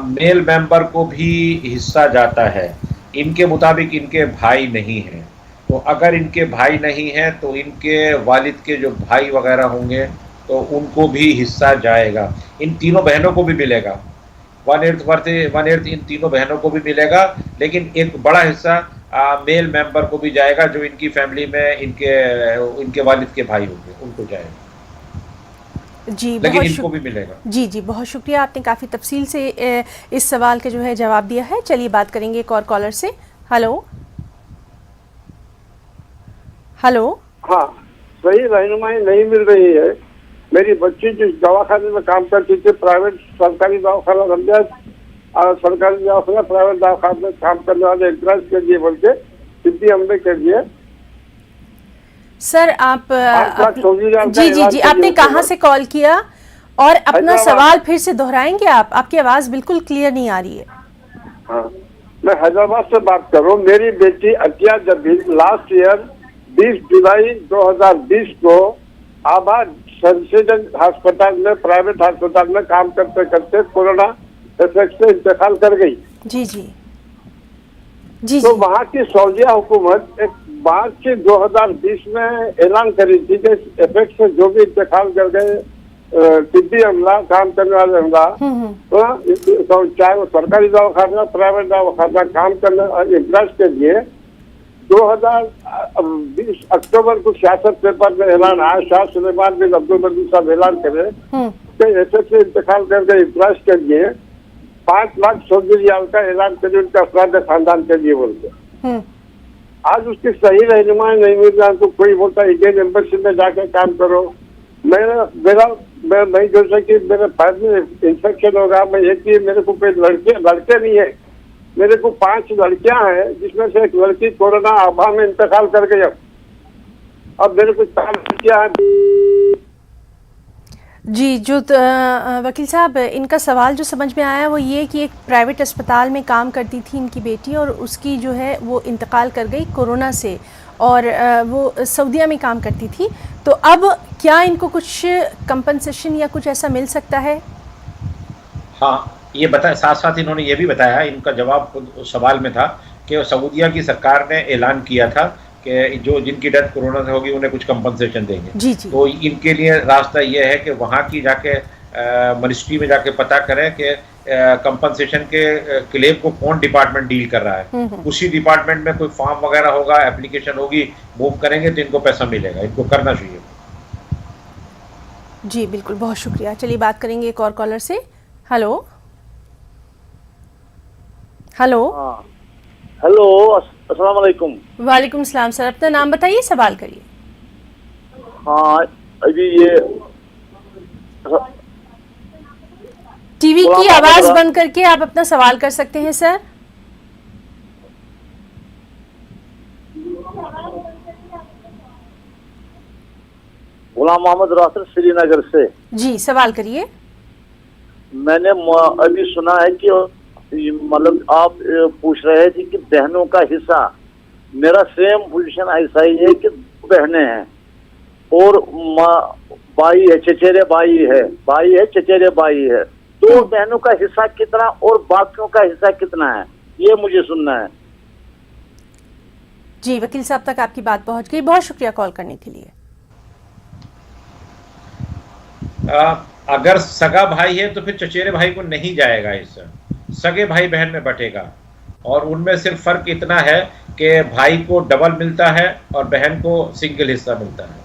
[SPEAKER 2] मेल मेंबर को भी हिस्सा जाता है। इनके मुताबिक इनके भाई नहीं हैं, तो अगर इनके भाई नहीं हैं तो इनके वालिद के जो भाई वगैरह होंगे तो उनको भी हिस्सा जाएगा। इन तीनों बहनों को भी मिलेगा, 1/8 इन तीनों बहनों को भी मिलेगा, लेकिन एक बड़ा हिस्सा मेल मेंबर को भी जाएगा जो इनकी फैमिली में इनके वालिद के भाई होंगे, उनको जाएगा।
[SPEAKER 1] जी,
[SPEAKER 2] लेकिन इनको भी मिलेगा।
[SPEAKER 1] जी जी, बहुत शुक्रिया, आपने काफ़ी तफसील से इस सवाल का जो है जवाब दिया है। चलिए बात करेंगे एक और कॉलर से। Hello hello.
[SPEAKER 7] हाँ, सही रहनुमाई नहीं मिल रही है। मेरी बच्ची जिस दवाखाने में काम करती थी, प्राइवेट सरकारी दवाखाना समझा, और सरकारी दवाखाना प्राइवेट दवाखाने में काम करने वाले इंटरेस्ट के लिए बोल के सिद्धि हमले के लिए
[SPEAKER 1] सर आप जी जी जी, आपने कहाँ से कॉल किया और अपना सवाल फिर से दोहराएंगे आप? आपकी आवाज बिल्कुल क्लियर नहीं आ रही है।
[SPEAKER 7] हाँ, मैं हैदराबाद से बात कर रहा हूँ। मेरी बेटी अतिया जबीर लास्ट ईयर 20 जुलाई 2020 को आभा सर्जिकल हॉस्पिटल में, प्राइवेट हॉस्पिटल में काम करते करते कोरोना इफेक्ट से इंतकाल कर गई।
[SPEAKER 1] जी जी जी।
[SPEAKER 7] तो वहाँ की सऊदिया हुकूमत एक मार्च 2020 में ऐलान करी थी कि इफेक्ट से जो भी इंतकाल कर गए तिब्बी हमला, काम करने वाले हमला, तो चाहे वो सरकारी दवाखाना प्राइवेट दवाखाना काम करने वाले इंटरेस्ट के लिए 2020 अक्टूबर को सियासत पेपर में ऐलान आया। शाह सुलेमान बिन अब्दुल मजीद साहब ऐलान करे कि इफेक्ट से इंतकाल कर गए इंटरेस्ट के लिए 5 लाख सऊदी रियाल का ऐलान करे उनके अफराद खानदान के लिए बोलते। आज उसकी सही रहनुमाई नहीं मिल रहा, तो कोई बोलता है इंडियन एम्बेसी में जाके काम करो। मैं नहीं सोच सकी मेरे पैर में इंफेक्शन होगा। मैं एक ही, मेरे को कोई लड़के नहीं है, मेरे को 5 लड़कियां हैं, जिसमें से एक लड़की कोरोना आभा में इंतकाल कर गई। अब मेरे को 4 लड़कियां हैं।
[SPEAKER 1] जी, जो वकील साहब, इनका सवाल जो समझ में आया वो ये कि एक प्राइवेट अस्पताल में काम करती थी इनकी बेटी और उसकी जो है वो इंतकाल कर गई कोरोना से, और वो सऊदीया में काम करती थी। तो अब क्या इनको कुछ कंपनसेशन या कुछ ऐसा मिल सकता है?
[SPEAKER 2] हाँ, ये बताया, साथ साथ इन्होंने ये भी बताया, इनका जवाब खुद सवाल में था कि सऊदीया की सरकार ने ऐलान किया था कि जो जिनकी डेथ कोरोना से होगी उन्हें कुछ कंपनसेशन देंगे।
[SPEAKER 1] जी जी।
[SPEAKER 2] तो इनके लिए रास्ता ये है कि वहाँ की जाके मिनिस्ट्री में जाके पता करें कि कंपनसेशन के क्लेम को कौन डिपार्टमेंट डील कर रहा है। उसी डिपार्टमेंट में कोई फॉर्म वगैरह होगा, एप्लीकेशन होगी, मूव करेंगे तो इनको पैसा मिलेगा। इनको करना चाहिए।
[SPEAKER 1] जी बिल्कुल, बहुत शुक्रिया। चलिए बात करेंगे एक और कॉलर से। Hello hello.
[SPEAKER 3] हेलो, अस्सलाम वालेकुम।
[SPEAKER 1] वालेकुम सलाम सर, अपना नाम बताइए, सवाल करिए।
[SPEAKER 3] हाँ, अभी ये
[SPEAKER 1] टीवी की आवाज बंद करके आप अपना सवाल कर सकते हैं सर।
[SPEAKER 3] गुलाम मोहम्मद रासर श्रीनगर से।
[SPEAKER 1] जी, सवाल करिए।
[SPEAKER 3] मैंने अभी सुना है कि मतलब आप पूछ रहे थे कि बहनों का हिस्सा, मेरा सेम पोजीशन ऐसा ही है कि बहनें हैं और भाई है, चचेरे भाई है, चचेरे भाई है। तो बहनों का हिस्सा कितना और बाकियों का हिस्सा कितना है, ये मुझे सुनना है।
[SPEAKER 1] जी, वकील साहब तक आपकी बात पहुंच गई। बहुत शुक्रिया कॉल करने के लिए।
[SPEAKER 2] अगर सगा भाई है तो फिर चचेरे भाई को नहीं जाएगा हिस्सा, सगे भाई बहन में बटेगा। और उनमें सिर्फ फर्क इतना है कि भाई को डबल मिलता है और बहन को सिंगल हिस्सा मिलता है।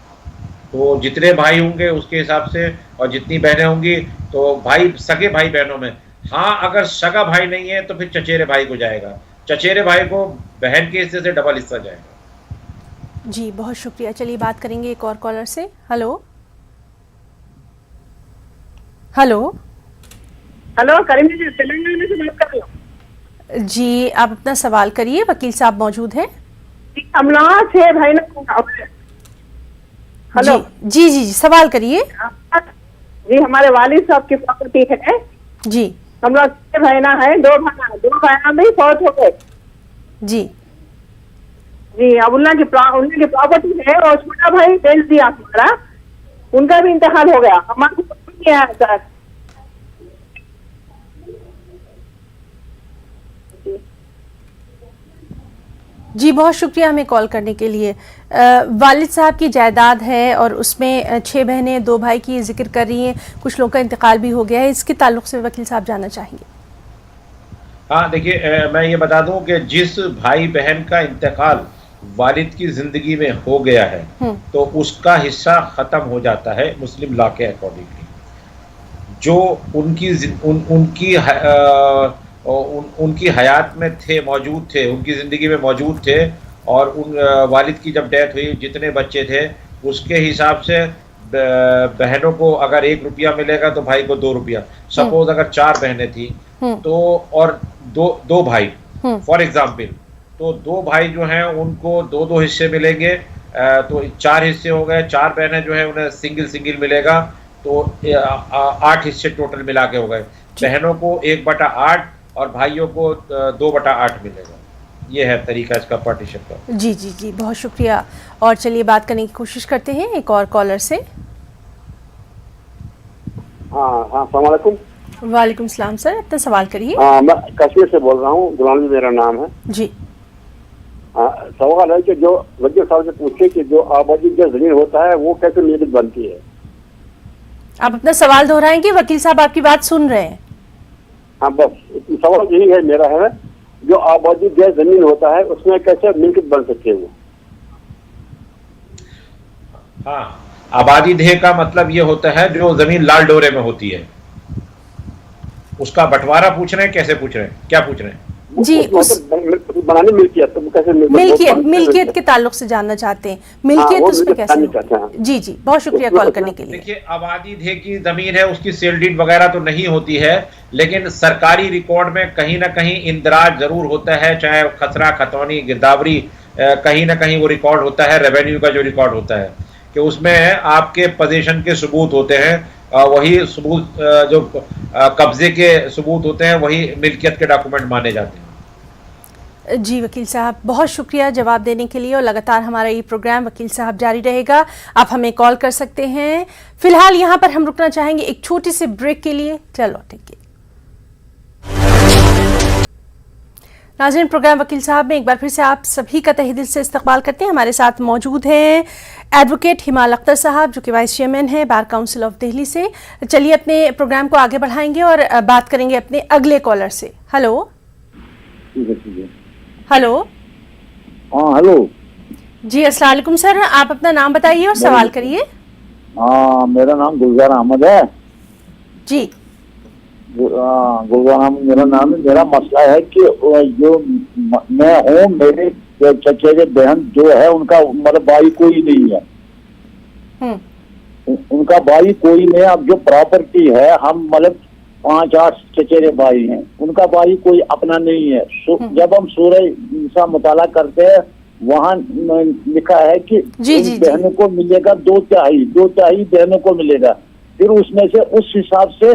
[SPEAKER 2] तो जितने भाई होंगे उसके हिसाब से और जितनी बहनें होंगी तो भाई, सगे भाई बहनों में। हाँ, अगर सगा भाई नहीं है तो फिर चचेरे भाई को जाएगा, चचेरे भाई को बहन के हिस्से से डबल हिस्सा जाएगा।
[SPEAKER 1] जी बहुत शुक्रिया। चलिए बात करेंगे एक और कॉलर से। हेलो हेलो
[SPEAKER 4] हेलो, करीम जी तेलंगाना से बात कर रही हूँ।
[SPEAKER 1] जी, आप अपना सवाल करिए, वकील साहब मौजूद हैं।
[SPEAKER 4] कमला से भाई ना। हेलो
[SPEAKER 1] जी जी जी, सवाल करिए।
[SPEAKER 4] जी, हमारे वालिद साहब की प्रॉपर्टी है
[SPEAKER 1] जी।
[SPEAKER 4] कमला से भाईना है, 2 भाईना में फौत हो गए
[SPEAKER 1] जी
[SPEAKER 4] जी। अब उनकी प्रॉपर्टी है और छोटा भाई बेच दिया हमारा। उनका भी इंतकाल हो गया, हमारे को नहीं आया सर।
[SPEAKER 1] जी बहुत शुक्रिया हमें कॉल करने के लिए। वालिद साहब की जायदाद है और उसमें 6 बहनें 2 भाई की जिक्र कर रही हैं, कुछ लोगों का इंतकाल भी हो गया है, इसके ताल्लुक से वकील साहब जानना चाहेंगे।
[SPEAKER 2] हाँ देखिए, मैं ये बता दूं कि जिस भाई बहन का इंतकाल वालिद की जिंदगी में हो गया है तो उसका हिस्सा खत्म हो जाता है मुस्लिम लॉ के अकॉर्डिंगली। जो उनकी हयात में थे, मौजूद थे, उनकी ज़िंदगी में मौजूद थे और उन वालिद की जब डेथ हुई जितने बच्चे थे उसके हिसाब से बहनों को अगर 1 रुपया मिलेगा तो भाई को 2 रुपया। सपोज अगर 4 बहनें थी तो और दो भाई फॉर एग्जाम्पल, तो 2 भाई जो हैं उनको 2-2 हिस्से मिलेंगे, तो 4 हिस्से हो गए। 4 बहनें जो हैं उन्हें सिंगल मिलेगा, तो 8 हिस्से टोटल मिला के हो गए। बहनों को 1/8 और भाइयों को 2/8 मिलेगा। ये है तरीका इसका पार्टीशन का।
[SPEAKER 1] जी जी जी बहुत शुक्रिया। और चलिए बात करने की कोशिश करते हैं एक और कॉलर से।
[SPEAKER 7] हाँ अस्सलाम वालेकुम।
[SPEAKER 1] वालेकुम सलाम सर, अपना सवाल करिए।
[SPEAKER 7] मैं कश्मीर से बोल रहा हूँ, गुलाम मेरा नाम है
[SPEAKER 1] जी।
[SPEAKER 7] सवाल है कि जो वकील साहब से पूछे कि जो आबादी का जमीन होता है वो कैसे मिल्कियत बनती है।
[SPEAKER 1] आप अपना सवाल दोहराएंगे, वकील साहब आपकी बात सुन रहे हैं।
[SPEAKER 7] हाँ बस सवाल यही है मेरा, है जो आबादी का जमीन होता है उसमें कैसे मिल्कियत बन सकती है वो।
[SPEAKER 2] हाँ, आबादी देह का मतलब ये होता है जो जमीन लाल डोरे में होती है, उसका बंटवारा पूछ रहे हैं, कैसे पूछ रहे हैं, क्या पूछ रहे हैं?
[SPEAKER 1] जी उस
[SPEAKER 7] बनाने मिल्कियत तो कैसे
[SPEAKER 1] मिल्कियत के ताल्लुक से जानना चाहते हैं, मिल्कियत उसमें कैसे। जी जी बहुत शुक्रिया कॉल करने के लिए।
[SPEAKER 2] देखिए, आबादी देह की जमीन है, उसकी सेल डीड वगैरह तो नहीं होती है, लेकिन सरकारी रिकॉर्ड में कहीं ना कहीं इंदराज जरूर होता है, चाहे खसरा, खतौनी, गिरदावरी, कहीं ना कहीं वो रिकॉर्ड होता है। रेवेन्यू का जो रिकॉर्ड होता है कि उसमें आपके पोजीशन के सबूत होते हैं, वही सबूत जो कब्जे के सबूत होते हैं वही मिल्कियत के डॉक्यूमेंट माने जाते हैं।
[SPEAKER 1] जी वकील साहब बहुत शुक्रिया जवाब देने के लिए, और लगातार हमारा ये प्रोग्राम वकील साहब जारी रहेगा, आप हमें कॉल कर सकते हैं। फिलहाल यहाँ पर हम रुकना चाहेंगे एक छोटी सी ब्रेक के लिए, चलो ठीक है। नाज़रीन, प्रोग्राम वकील साहब में एक बार फिर से आप सभी का तहे दिल से इस्तकबाल करते हैं। हमारे साथ मौजूद हैं एडवोकेट हिमाल अख्तर साहब जो कि वाइस चेयरमैन हैं बार काउंसिल ऑफ दिल्ली से। चलिए अपने प्रोग्राम को आगे बढ़ाएंगे और बात करेंगे अपने अगले कॉलर से। Hello hello.
[SPEAKER 3] हाँ हेलो
[SPEAKER 1] जी अस्सलाम वालेकुम सर, आप अपना नाम बताइए और सवाल करिए।
[SPEAKER 3] मेरा नाम गुलजार अहमद है
[SPEAKER 1] जी।
[SPEAKER 3] गुलजार अहमद मेरा नाम है। मेरा मसला है कि जो मैं हूँ, मेरे चचेरे बहन जो है उनका मतलब भाई कोई नहीं है, उनका भाई कोई नहीं। अब जो प्रॉपर्टी है, हम मतलब 5-8 चचेरे भाई हैं, उनका भाई कोई अपना नहीं है। जब हम सूरह निसा मुताला करते हैं वहाँ लिखा है कि बहनों को मिलेगा 2/3 बहनों को मिलेगा, फिर उसमें से उस हिसाब से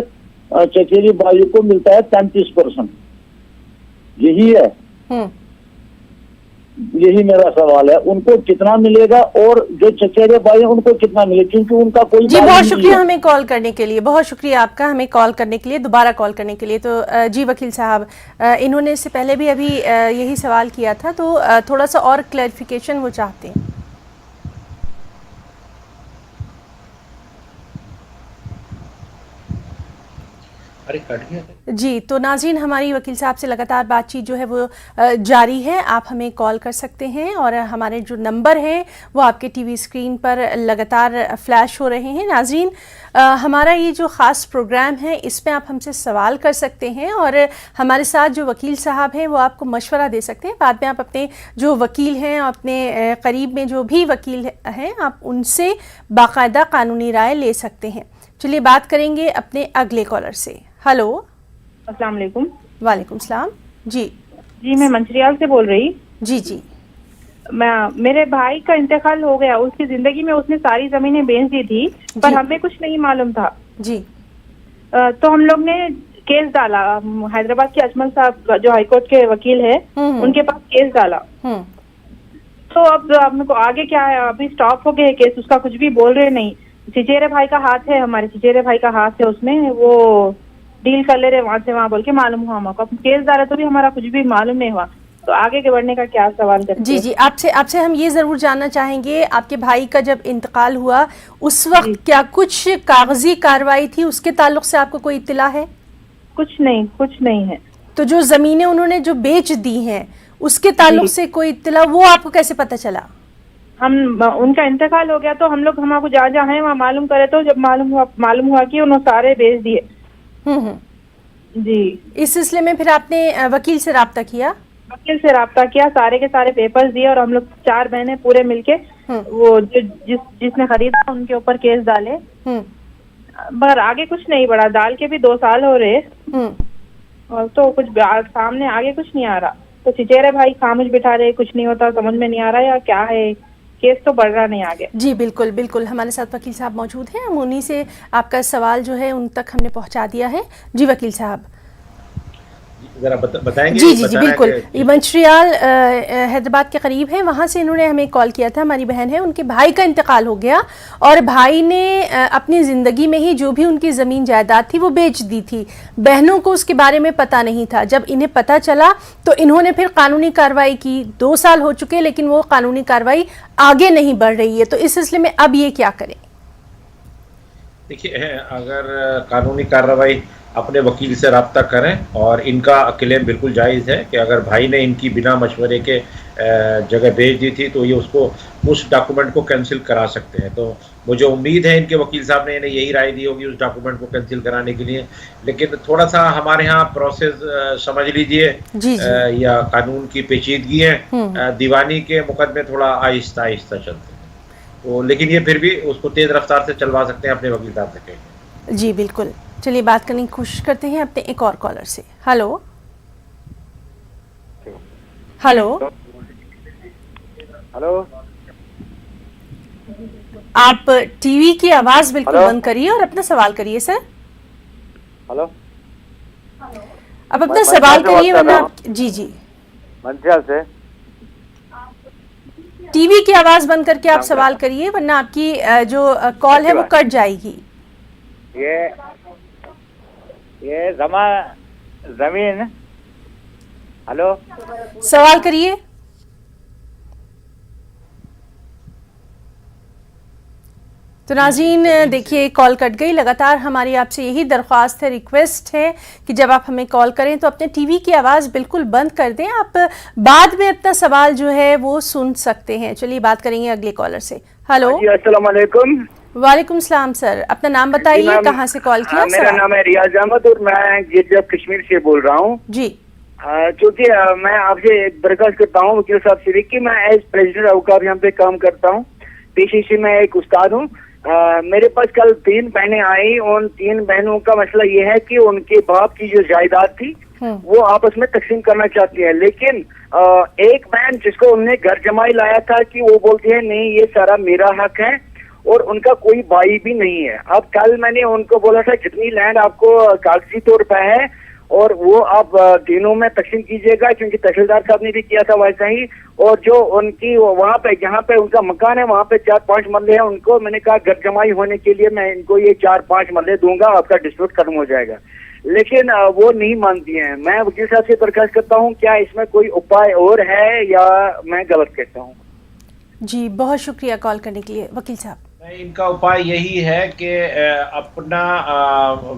[SPEAKER 3] चचेरी भाइयों को मिलता है 33%। यही है, यही मेरा सवाल है, उनको कितना मिलेगा और जो चचेरे भाई हैं उनको कितना मिलेगा, क्योंकि उनका कोई
[SPEAKER 1] जी। बहुत शुक्रिया हमें कॉल करने के लिए, बहुत शुक्रिया आपका हमें कॉल करने के लिए, दोबारा कॉल करने के लिए। तो जी वकील साहब, इन्होंने इससे पहले भी अभी यही सवाल किया था, तो थोड़ा सा और क्लैरिफिकेशन वो चाहते हैं। जी तो नाज़रीन, हमारी वकील साहब से लगातार बातचीत जो है वो जारी है। आप हमें कॉल कर सकते हैं और हमारे जो नंबर हैं वो आपके टीवी स्क्रीन पर लगातार फ्लैश हो रहे हैं। नाज़रीन, हमारा ये जो ख़ास प्रोग्राम है इसमें आप हमसे सवाल कर सकते हैं और हमारे साथ जो वकील साहब हैं वो आपको मशवरा दे सकते हैं। बाद में आप अपने जो वकील हैं, अपने करीब में जो भी वकील हैं, आप उनसे बाकायदा कानूनी राय ले सकते हैं। चलिए बात करेंगे अपने अगले कॉलर से। हेलो
[SPEAKER 8] अस्सलाम वालेकुम।
[SPEAKER 1] वालेकुम सलाम। जी
[SPEAKER 8] जी मैं मंचरियाल से बोल रही।
[SPEAKER 1] जी जी।
[SPEAKER 8] मेरे भाई का इंतकाल हो गया, उसकी जिंदगी में उसने सारी जमीनें बेच दी थी, पर हमें कुछ नहीं मालूम था
[SPEAKER 1] जी।
[SPEAKER 8] तो हम लोग ने केस डाला, हैदराबाद के अजमल साहब जो हाईकोर्ट के वकील है उनके पास केस डाला। तो अब हमको आगे क्या है, अभी स्टॉप हो गया केस, उसका कुछ भी बोल रहे नहीं। चिचेरे भाई का हाथ है, हमारे चिचेरे भाई का हाथ है उसमें, वो डील कर ले रहे वहां से वहां बोल के मालूम हुआ हमको। केस डाला तो भी हमारा कुछ भी मालूम नहीं हुआ, तो आगे के बढ़ने का क्या सवाल करते
[SPEAKER 1] जी जी, आपसे हम ये जरूर जानना चाहेंगे, आपके भाई का जब इंतकाल हुआ उस वक्त क्या कुछ कागजी कार्रवाई थी, उसके ताल्लुक से आपको कोई इत्तला है?
[SPEAKER 8] कुछ नहीं है।
[SPEAKER 1] तो जो जमीनें उन्होंने जो बेच दी हैं उसके ताल्लुक से कोई इत्तला, वो आपको कैसे पता चला?
[SPEAKER 8] उनका इंतकाल हो गया तो हम लोग हमारे जहाँ है वहाँ मालूम करे, तो जब मालूम हुआ कि उन्होंने सारे बेच दिए। जी, इस
[SPEAKER 1] सिलसिले में फिर आपने वकील से राब्ता किया?
[SPEAKER 8] वकील से राब्ता किया, सारे के सारे पेपर्स दिए और हम लोग 4 बहनें पूरे मिलके वो जिसने खरीदा उनके ऊपर केस डाले, मगर आगे कुछ नहीं बढ़ा। डाल के भी 2 साल हो रहे और तो कुछ सामने आगे कुछ नहीं आ रहा। तो चिचेरे भाई खामोश बिठा रहे, कुछ नहीं होता, समझ में नहीं आ रहा या क्या है, केस तो बढ़ रहा नहीं आगे।
[SPEAKER 1] जी बिल्कुल बिल्कुल, हमारे साथ वकील साहब मौजूद हैं, हम उन्हीं से आपका सवाल जो है उन तक हमने पहुंचा दिया है। जी वकील साहब
[SPEAKER 2] जरा बताएंगे?
[SPEAKER 1] जी जी जी बिल्कुल, ये मंचरियाल हैदराबाद के करीब है, वहाँ से इन्होंने हमें कॉल किया था, हमारी बहन है, उनके भाई का इंतकाल हो गया और भाई ने अपनी ज़िंदगी में ही जो भी उनकी ज़मीन जायदाद थी वो बेच दी थी। बहनों को उसके बारे में पता नहीं था, जब इन्हें पता चला तो इन्होंने फिर कानूनी कार्रवाई की। 2 साल हो चुके लेकिन वो कानूनी कार्रवाई आगे नहीं बढ़ रही है, तो इस सिलसिले में अब ये क्या करें?
[SPEAKER 2] देखिए, अगर कानूनी कार्रवाई अपने वकील से रब्ता करें, और इनका क्लेम बिल्कुल जायज़ है कि अगर भाई ने इनकी बिना मशवरे के जगह भेज दी थी तो ये उसको उस डॉक्यूमेंट को कैंसिल करा सकते हैं। तो मुझे उम्मीद है इनके वकील साहब ने इन्हें यही राय दी होगी उस डॉक्यूमेंट को कैंसिल कराने के लिए। लेकिन थोड़ा सा हमारे यहाँ प्रोसेस समझ लीजिए, या कानून की पेचीदगी है, दीवानी के मुकदमे थोड़ा आहिस्ता आहिस्ता चलते हैं, तो लेकिन ये फिर भी उसको तेज़ रफ्तार से चलवा सकते हैं अपने वकील साहब से कहेंगे।
[SPEAKER 1] जी बिल्कुल, चलिए बात करने की कोशिश करते हैं अपने एक और कॉलर से। हेलो हेलो
[SPEAKER 5] हेलो,
[SPEAKER 1] आप टीवी की आवाज बिल्कुल बंद करिए और अपना सवाल करिए सर।
[SPEAKER 5] हेलो,
[SPEAKER 1] आप अपना सवाल करिए वरना जी जी
[SPEAKER 5] मंचियाल से
[SPEAKER 1] टीवी की आवाज बंद करके आप सवाल करिए वरना आपकी जो कॉल है वो कट जाएगी।
[SPEAKER 5] ये जमीन, हेलो,
[SPEAKER 1] सवाल करिए। तो नाज़रीन देखिए कॉल कट गई। लगातार हमारी आपसे यही दरख्वास्त है, रिक्वेस्ट है कि जब आप हमें कॉल करें तो अपने टीवी की आवाज़ बिल्कुल बंद कर दें, आप बाद में अपना सवाल जो है वो सुन सकते हैं। चलिए बात करेंगे अगले कॉलर से। हेलो,
[SPEAKER 5] अस्सलाम वालेकुम।
[SPEAKER 1] वालेकुम सलाम सर, अपना नाम बताइए, कहाँ से कॉल किया?
[SPEAKER 5] मेरा नाम है रियाज अहमद और मैं गेटवे कश्मीर से बोल रहा हूँ
[SPEAKER 1] जी।
[SPEAKER 5] क्योंकि मैं आपसे एक दरख्वास्त करता हूँ वकील साहब से कि मैं एज प्रेसिडेंट औकाफ यहाँ पे काम करता हूँ, पेशे से मैं एक उस्ताद हूँ। मेरे पास कल 3 बहनें आई, उन 3 बहनों का मसला ये है कि उनके बाप की जो जायदाद थी वो आपस में तकसीम करना चाहती है, लेकिन एक बहन जिसको उन्होंने घर जमाई लाया था कि वो बोलती है नहीं ये सारा मेरा हक है और उनका कोई भाई भी नहीं है। अब कल मैंने उनको बोला था जितनी लैंड आपको कागजी तौर पर है और वो आप दिनों में तकसीम कीजिएगा, क्योंकि तहसीलदार साहब ने भी किया था वैसा ही। और जो उनकी वहाँ पे जहाँ पे उनका मकान है वहाँ पे 4-5 मरले हैं, उनको मैंने कहा घर जमाई होने के लिए मैं इनको ये 4-5 मरले दूंगा, आपका डिस्प्यूट खत्म हो जाएगा, लेकिन वो नहीं मानती हैं। मैं वकील साहब से दरख्वास्त करता हूँ क्या इसमें कोई उपाय और है या मैं गलत कहता हूँ?
[SPEAKER 1] जी बहुत शुक्रिया कॉल करने के लिए वकील साहब।
[SPEAKER 2] इनका उपाय यही है कि अपना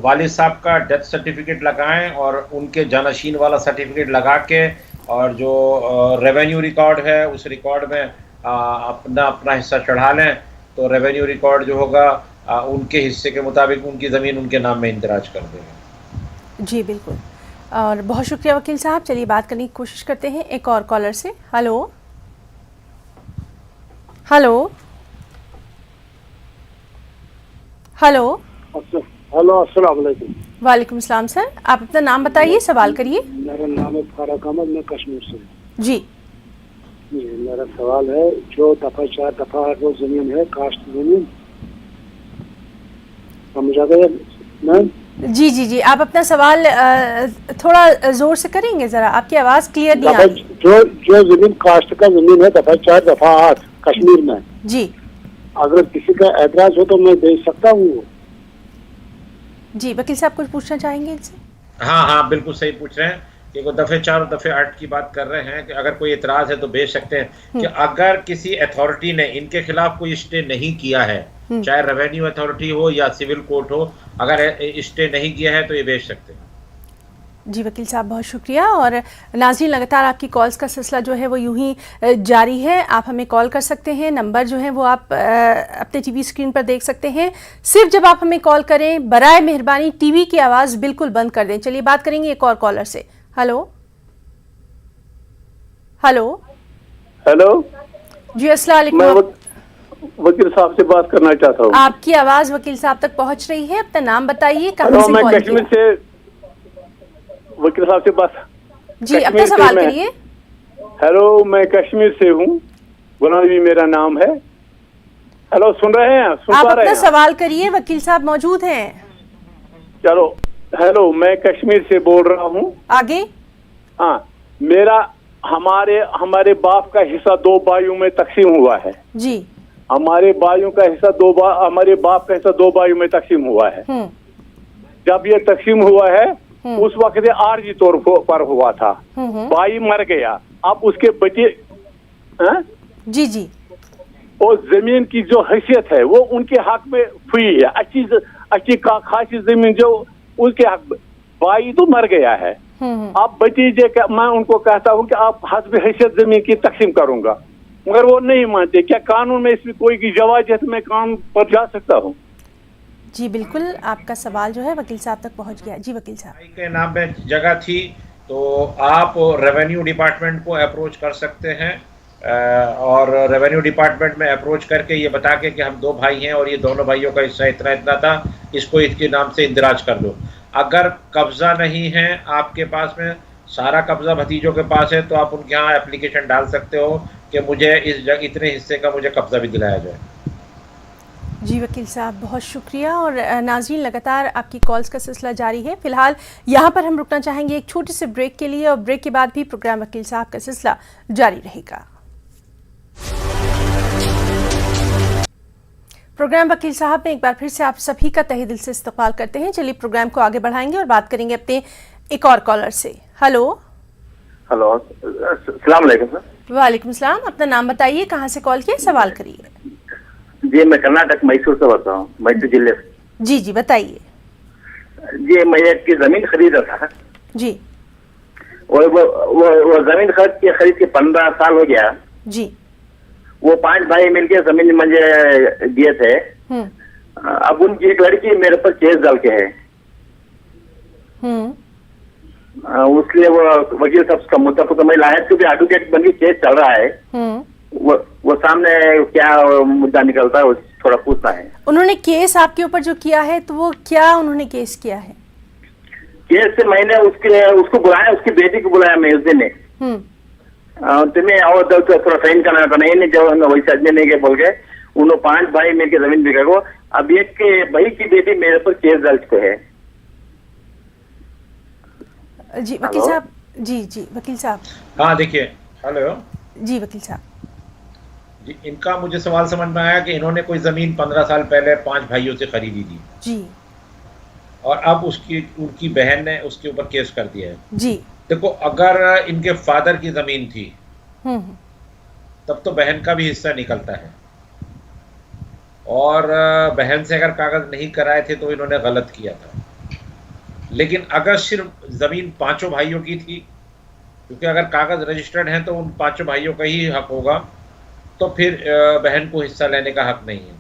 [SPEAKER 2] वालिद साहब का डेथ सर्टिफिकेट लगाएं और उनके जानशीन वाला सर्टिफिकेट लगा के और जो रेवेन्यू रिकॉर्ड है उस रिकॉर्ड में अपना हिस्सा चढ़ा लें, तो रेवेन्यू रिकॉर्ड जो होगा उनके हिस्से के मुताबिक उनकी ज़मीन उनके नाम में इंदराज कर देगा।
[SPEAKER 1] जी बिल्कुल, और बहुत शुक्रिया वकील साहब। चलिए बात करने की कोशिश करते हैं एक और कॉलर से। हेलो हेलो हेलो
[SPEAKER 7] हेलो, अस्सलाम वालेकुम।
[SPEAKER 1] वालेकुम सलाम सर, आप अपना नाम बताइए, सवाल करिए।
[SPEAKER 7] मेरा नाम है फारूक अहमद, मैं कश्मीर से।
[SPEAKER 1] जी
[SPEAKER 7] मेरा सवाल है जो दफा 4 दफा वो जमीन है कास्ट जमीन, समझा गया मैम?
[SPEAKER 1] जी जी जी, आप अपना सवाल थोड़ा जोर से करेंगे जरा, आपकी आवाज क्लियर नहीं आ रही।
[SPEAKER 7] जो जमीन कास्ट का जमीन है दफा 4 दफा 8 कश्मीर में
[SPEAKER 1] जी,
[SPEAKER 7] अगर किसी का ऐतराज हो तो मैं भेज सकता हूँ।
[SPEAKER 1] जी वकील साहब कुछ पूछना चाहेंगे इनसे?
[SPEAKER 2] हाँ हाँ बिल्कुल सही पूछ रहे हैं कि वो दफ़े 4 और दफ़े 8 की बात कर रहे हैं कि अगर कोई एतराज़ है तो भेज सकते हैं कि अगर किसी अथॉरिटी ने इनके खिलाफ कोई स्टे नहीं किया है, चाहे रेवेन्यू अथॉरिटी हो या सिविल कोर्ट हो, अगर स्टे नहीं किया है तो ये भेज सकते हैं।
[SPEAKER 1] जी वकील साहब बहुत शुक्रिया। और नाज़रीन लगातार आपकी कॉल्स का सिलसिला जो है वो यूं ही जारी है। आप हमें कॉल कर सकते हैं, नंबर जो है वो आप अपने टीवी स्क्रीन पर देख सकते हैं। सिर्फ जब आप हमें कॉल करें बराए मेहरबानी टीवी की आवाज़ बिल्कुल बंद कर दें। चलिए बात करेंगे एक और कॉलर से। हेलो हेलो
[SPEAKER 7] हेलो
[SPEAKER 1] जी अस्सलाम वालेकुम।
[SPEAKER 7] मैं वकील साहब से बात करना चाहता हूँ।
[SPEAKER 1] आपकी आवाज़ वकील साहब तक पहुँच रही है। अपना नाम बताइए, कहाँ से
[SPEAKER 7] मैं
[SPEAKER 1] कॉल
[SPEAKER 7] कश्मीर
[SPEAKER 1] किया?
[SPEAKER 7] से वकील साहब से बात।
[SPEAKER 1] जी अपना सवाल करिए।
[SPEAKER 7] हेलो मैं कश्मीर से हूँ, गुलाम नबी मेरा नाम है। हेलो सुन रहे हैं? सुन
[SPEAKER 1] आप
[SPEAKER 7] पा रहे
[SPEAKER 1] अपना
[SPEAKER 7] हैं?
[SPEAKER 1] सवाल करिए, वकील साहब मौजूद हैं।
[SPEAKER 7] चलो हेलो मैं कश्मीर से बोल रहा हूँ।
[SPEAKER 1] आगे।
[SPEAKER 7] हाँ मेरा हमारे बाप का हिस्सा 2 भाइयों में तकसीम हुआ है।
[SPEAKER 1] जी
[SPEAKER 7] हमारे भाइयों का हिस्सा हमारे बाप का हिस्सा 2 भाइयों में तकसीम हुआ है। जब ये तकसीम हुआ है उस वक्त आर्जी तौर पर हुआ था। भाई मर गया, अब उसके बच्चे
[SPEAKER 1] जी जी
[SPEAKER 7] और जमीन की जो हैसियत है वो उनके हक में हुई है। अच्छी खासी जमीन जो उसके हक में, भाई तो मर गया है। अब भतीजे मैं उनको कहता हूँ कि आप हस्ब हैसियत जमीन की तकसीम करूंगा, मगर वो नहीं मानते। क्या कानून में इसमें कोई की जवाब है तो मैं कानून पर जा सकता हूँ?
[SPEAKER 1] जी बिल्कुल, आपका सवाल जो है वकील साहब तक पहुंच गया। जी वकील साहब।
[SPEAKER 2] भाई के नाम में जगह थी तो आप रेवेन्यू डिपार्टमेंट को अप्रोच कर सकते हैं और रेवेन्यू डिपार्टमेंट में अप्रोच करके ये बता के कि हम 2 भाई हैं और ये दोनों भाइयों का हिस्सा इतना इतना था, इसको इसके नाम से इंदिराज कर दो। अगर कब्जा नहीं है आपके पास में, सारा कब्जा भतीजों के पास है, तो आप उनके यहाँ एप्लीकेशन डाल सकते हो कि मुझे इतने हिस्से का मुझे कब्जा भी दिलाया जाए।
[SPEAKER 1] जी वकील साहब बहुत शुक्रिया। और नाज़रीन लगातार आपकी कॉल्स का सिलसिला जारी है। फिलहाल यहाँ पर हम रुकना चाहेंगे एक छोटे से ब्रेक के लिए, और ब्रेक के बाद भी प्रोग्राम वकील साहब का सिलसिला जारी रहेगा। प्रोग्राम वकील साहब में एक बार फिर से आप सभी का तहे दिल से इस्तकबाल करते हैं। चलिए प्रोग्राम को आगे बढ़ाएंगे और बात करेंगे अपने एक और कॉलर से। हेलो
[SPEAKER 3] हेलो अस्सलाम वालेकुम सर।
[SPEAKER 1] वालेकुम सलाम। अपना नाम बताइए, कहाँ से कॉल किया, सवाल करिए।
[SPEAKER 3] जी मैं कर्नाटक मैसूर से बोलता हूँ, मैसूर जिले से।
[SPEAKER 1] जी जी बताइए।
[SPEAKER 3] जी मैं एक जमीन खरीदा था
[SPEAKER 1] जी।
[SPEAKER 3] और वो जमीन खरीद के 15 साल हो गया
[SPEAKER 1] जी।
[SPEAKER 3] वो 5 भाई मिलके जमीन मुझे दिए थे। अब उनकी एक लड़की मेरे पर केस डाल के है। उसलिए वो वकील साहब का मुद्दा तो मैं लाया, क्योंकि एडवोकेट बन के केस चल रहा है। वो सामने क्या मुद्दा निकलता है वो थोड़ा पूछना है।
[SPEAKER 1] उन्होंने केस आपके ऊपर जो किया है तो वो क्या उन्होंने केस किया है?
[SPEAKER 3] केस से मैंने उसको बुलाया, उसकी बेटी को बुलाया मैं उस दिन। तुम्हें और थोड़ा साइन करना था, नहीं जब वैसे आदमी नहीं के बोल गए। उन्होंने 5 भाई मिलकर जमीन बिका को, अब एक के भाई की बेटी मेरे पर केस दर्ज को है।
[SPEAKER 1] जी वकील साहब। जी जी वकील साहब।
[SPEAKER 2] हाँ देखिए। हेलो
[SPEAKER 1] जी वकील साहब
[SPEAKER 2] जी, इनका मुझे सवाल समझ में आया कि इन्होंने कोई ज़मीन 15 साल पहले 5 भाइयों से खरीदी थी
[SPEAKER 1] जी,
[SPEAKER 2] और अब उनकी बहन ने उसके ऊपर केस कर दिया है
[SPEAKER 1] जी।
[SPEAKER 2] देखो, अगर इनके फादर की ज़मीन थी तब तो बहन का भी हिस्सा निकलता है, और बहन से अगर कागज़ नहीं कराए थे तो इन्होंने गलत किया था। लेकिन अगर सिर्फ ज़मीन 5 भाइयों की थी, क्योंकि अगर कागज़ रजिस्टर्ड हैं तो उन 5 भाइयों का ही हक होगा, तो फिर बहन को हिस्सा लेने का हक नहीं है।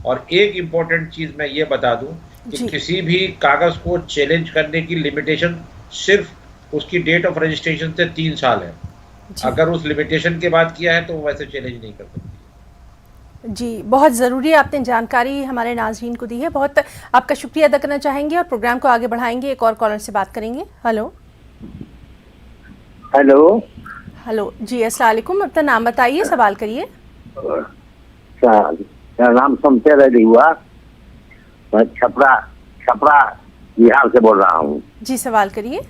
[SPEAKER 2] और एक इम्पॉर्टेंट चीज़ मैं ये बता दूं कि किसी भी कागज़ को चैलेंज करने की लिमिटेशन सिर्फ उसकी डेट ऑफ रजिस्ट्रेशन से 3 साल है। अगर उस लिमिटेशन के बाद किया है तो वैसे चैलेंज नहीं कर सकती।
[SPEAKER 1] जी, बहुत ज़रूरी आपने जानकारी हमारे नाज़रीन को दी है, बहुत आपका शुक्रिया अदा करना चाहेंगे और प्रोग्राम को आगे बढ़ाएंगे। एक और कॉलर से बात करेंगे। हेलो
[SPEAKER 3] हेलो
[SPEAKER 1] हेलो जी, अस्सलाम वालेकुम। अपना नाम बताइए, सवाल करिए।
[SPEAKER 3] मेरा नाम शमशेर अली हुआ, मैं छपरा बिहार से बोल रहा हूँ।
[SPEAKER 1] जी सवाल करिए।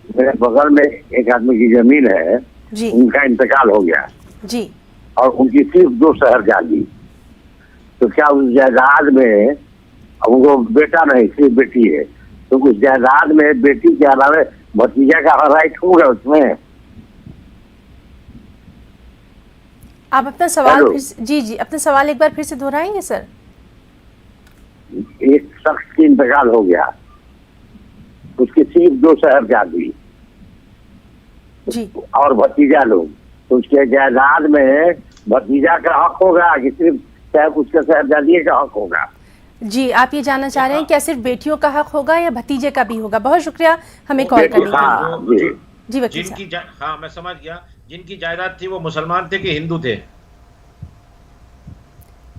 [SPEAKER 3] मेरे बगल में एक आदमी की जमीन है
[SPEAKER 1] जी,
[SPEAKER 3] उनका इंतकाल हो गया
[SPEAKER 1] जी,
[SPEAKER 3] और उनकी सिर्फ 2 शहर जागी, तो क्या उस जायदाद में, अब उनको बेटा नहीं सिर्फ बेटी है, तो उस जायदाद में बेटी के अलावा भतीजा का राइट होगा उसमें?
[SPEAKER 1] आप अपना सवाल जी अपना सवाल एक बार फिर से दोहराएंगे सर?
[SPEAKER 3] एक शख्स की इंतकाल हो गया, उसके सिर्फ 2 शहर जागी
[SPEAKER 1] जी, और
[SPEAKER 3] भतीजा लोग, तो उसके जायदाद में भतीजा का हक होगा कि सिर्फ उसके शहरजादी का हक होगा?
[SPEAKER 1] जी, आप ये जानना चाह रहे हैं क्या सिर्फ बेटियों का हक होगा या भतीजे का भी होगा? बहुत शुक्रिया हमें कॉल करने के लिए। जी वकील साहब।
[SPEAKER 2] हाँ मैं समझ गया। जिनकी जायदाद थी वो मुसलमान थे कि हिंदू थे?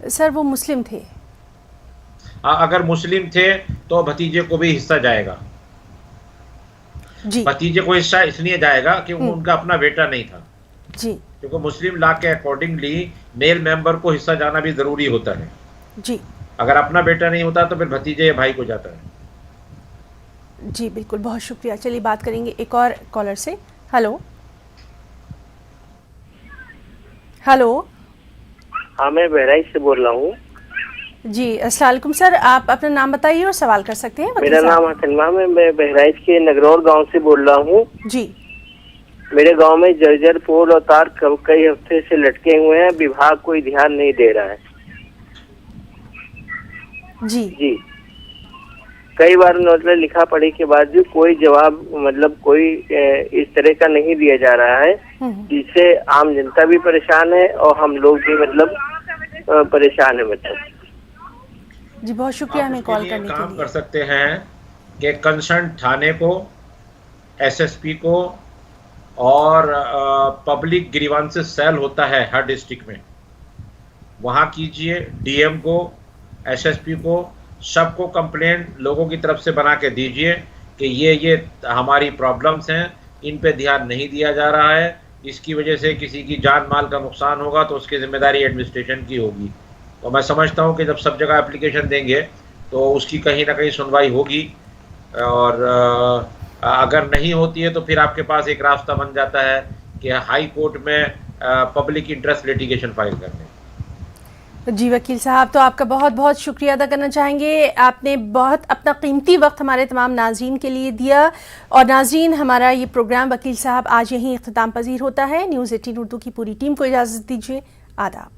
[SPEAKER 1] सर वो मुस्लिम थे।
[SPEAKER 2] अगर मुस्लिम थे तो भतीजे को भी हिस्सा जाएगा
[SPEAKER 1] जी।
[SPEAKER 2] भतीजे को हिस्सा इसलिए जाएगा कि उनका अपना बेटा नहीं था
[SPEAKER 1] जी,
[SPEAKER 2] क्योंकि मुस्लिम लॉ के अकॉर्डिंगली मेल मेंबर को हिस्सा जाना भी जरूरी होता है
[SPEAKER 1] जी।
[SPEAKER 2] अगर अपना बेटा नहीं होता तो फिर भतीजे या भाई को जाता है।
[SPEAKER 1] जी बिल्कुल, बहुत शुक्रिया। चलिए बात करेंगे एक और कॉलर से। Hello hello.
[SPEAKER 9] हाँ मैं बहराइच से बोल रहा हूँ।
[SPEAKER 1] जी अस्सलाम वालेकुम सर, आप अपना नाम बताइए और सवाल कर सकते हैं।
[SPEAKER 9] मेरा नाम हसन माम है, मैं बहराइच के नगरौर गांव से बोल रहा हूँ।
[SPEAKER 1] जी।
[SPEAKER 9] मेरे गांव में जर्जर पोल और तार कई हफ्ते से लटके हुए हैं, विभाग कोई ध्यान नहीं दे रहा है।
[SPEAKER 1] जी
[SPEAKER 9] जी, कई बार मतलब लिखा पढ़ी के बाद भी कोई जवाब मतलब कोई इस तरह का नहीं दिया जा रहा है, जिससे आम जनता भी परेशान है और हम लोग भी मतलब परेशान है। मतलब
[SPEAKER 1] जी बहुत शुक्रिया हमें कॉल करने के लिए।
[SPEAKER 2] काम कर सकते हैं कि कंसर्न थाने को, एसएसपी को और पब्लिक ग्रीवांसेस सेल होता है हर डिस्ट्रिक्ट में, वहाँ कीजिए। डीएम को, एसएसपी को, सबको कंप्लेंट लोगों की तरफ से बना के दीजिए कि ये हमारी प्रॉब्लम्स हैं, इन पे ध्यान नहीं दिया जा रहा है, इसकी वजह से किसी की जान माल का नुकसान होगा तो उसकी जिम्मेदारी एडमिनिस्ट्रेशन की होगी। तो मैं समझता हूँ कि जब सब जगह एप्लीकेशन देंगे तो उसकी कहीं ना कहीं सुनवाई होगी, और अगर नहीं होती है तो फिर आपके पास एक रास्ता बन जाता है कि हाई कोर्ट में पब्लिक इंटरेस्ट लिटिगेशन फाइल करने।
[SPEAKER 1] जी वकील साहब, तो आपका बहुत बहुत शुक्रिया अदा करना चाहेंगे। आपने बहुत अपना कीमती वक्त हमारे तमाम नाज़रीन के लिए दिया। और नाज़रीन, हमारा ये प्रोग्राम वकील साहब आज यहीं इख्तिताम पजीर होता है। न्यूज़ 18 उर्दू की पूरी टीम को इजाज़त दीजिए। आदाब।